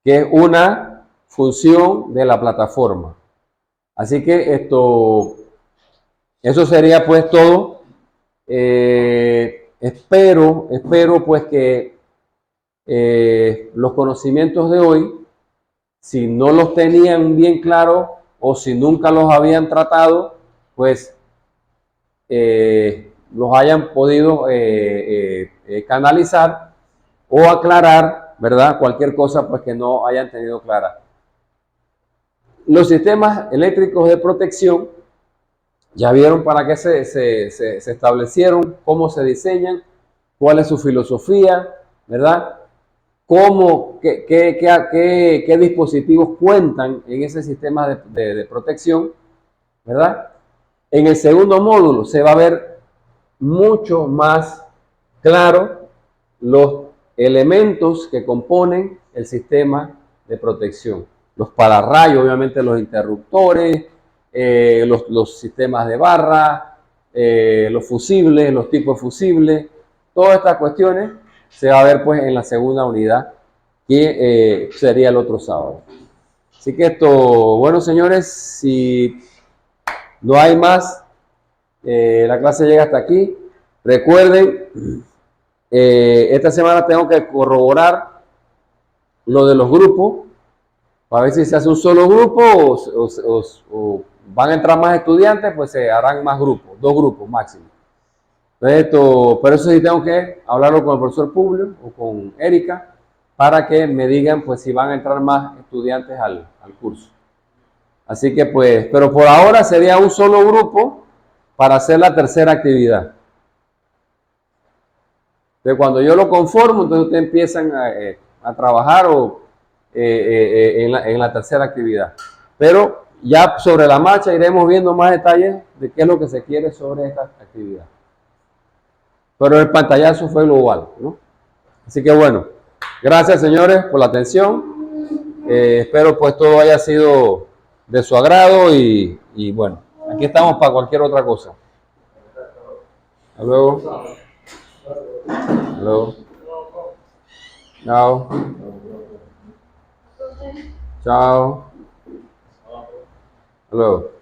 que es una función de la plataforma. Así que eso sería pues todo. Espero pues que los conocimientos de hoy, si no los tenían bien claros o si nunca los habían tratado, pues los hayan podido canalizar o aclarar, ¿verdad? Cualquier cosa pues que no hayan tenido clara. Los sistemas eléctricos de protección, ya vieron para qué se establecieron, cómo se diseñan, cuál es su filosofía, ¿verdad? Qué dispositivos cuentan en ese sistema de protección, ¿verdad? En el segundo módulo se va a ver mucho más claro los elementos que componen el sistema de protección. Los pararrayos, obviamente los interruptores, los sistemas de barra, los fusibles, los tipos de fusibles, todas estas cuestiones se va a ver pues en la segunda unidad, que sería el otro sábado. Así que esto, bueno señores, si no hay más, la clase llega hasta aquí. Recuerden, esta semana tengo que corroborar lo de los grupos, para ver si se hace un solo grupo o van a entrar más estudiantes, pues se harán más grupos, 2 grupos máximo. Pero eso sí tengo que hablarlo con el profesor Publio o con Erika para que me digan pues si van a entrar más estudiantes al curso. Así que pues, pero por ahora sería un solo grupo para hacer la tercera actividad. Entonces cuando yo lo conformo, entonces ustedes empiezan a trabajar en la tercera actividad. Pero ya sobre la marcha iremos viendo más detalles de qué es lo que se quiere sobre esta actividad. Pero el pantallazo fue global, ¿no? Así que bueno, gracias señores por la atención. Espero pues todo haya sido de su agrado y bueno, aquí estamos para cualquier otra cosa. Hasta luego. Hasta luego. Chao. Chao. Hasta luego.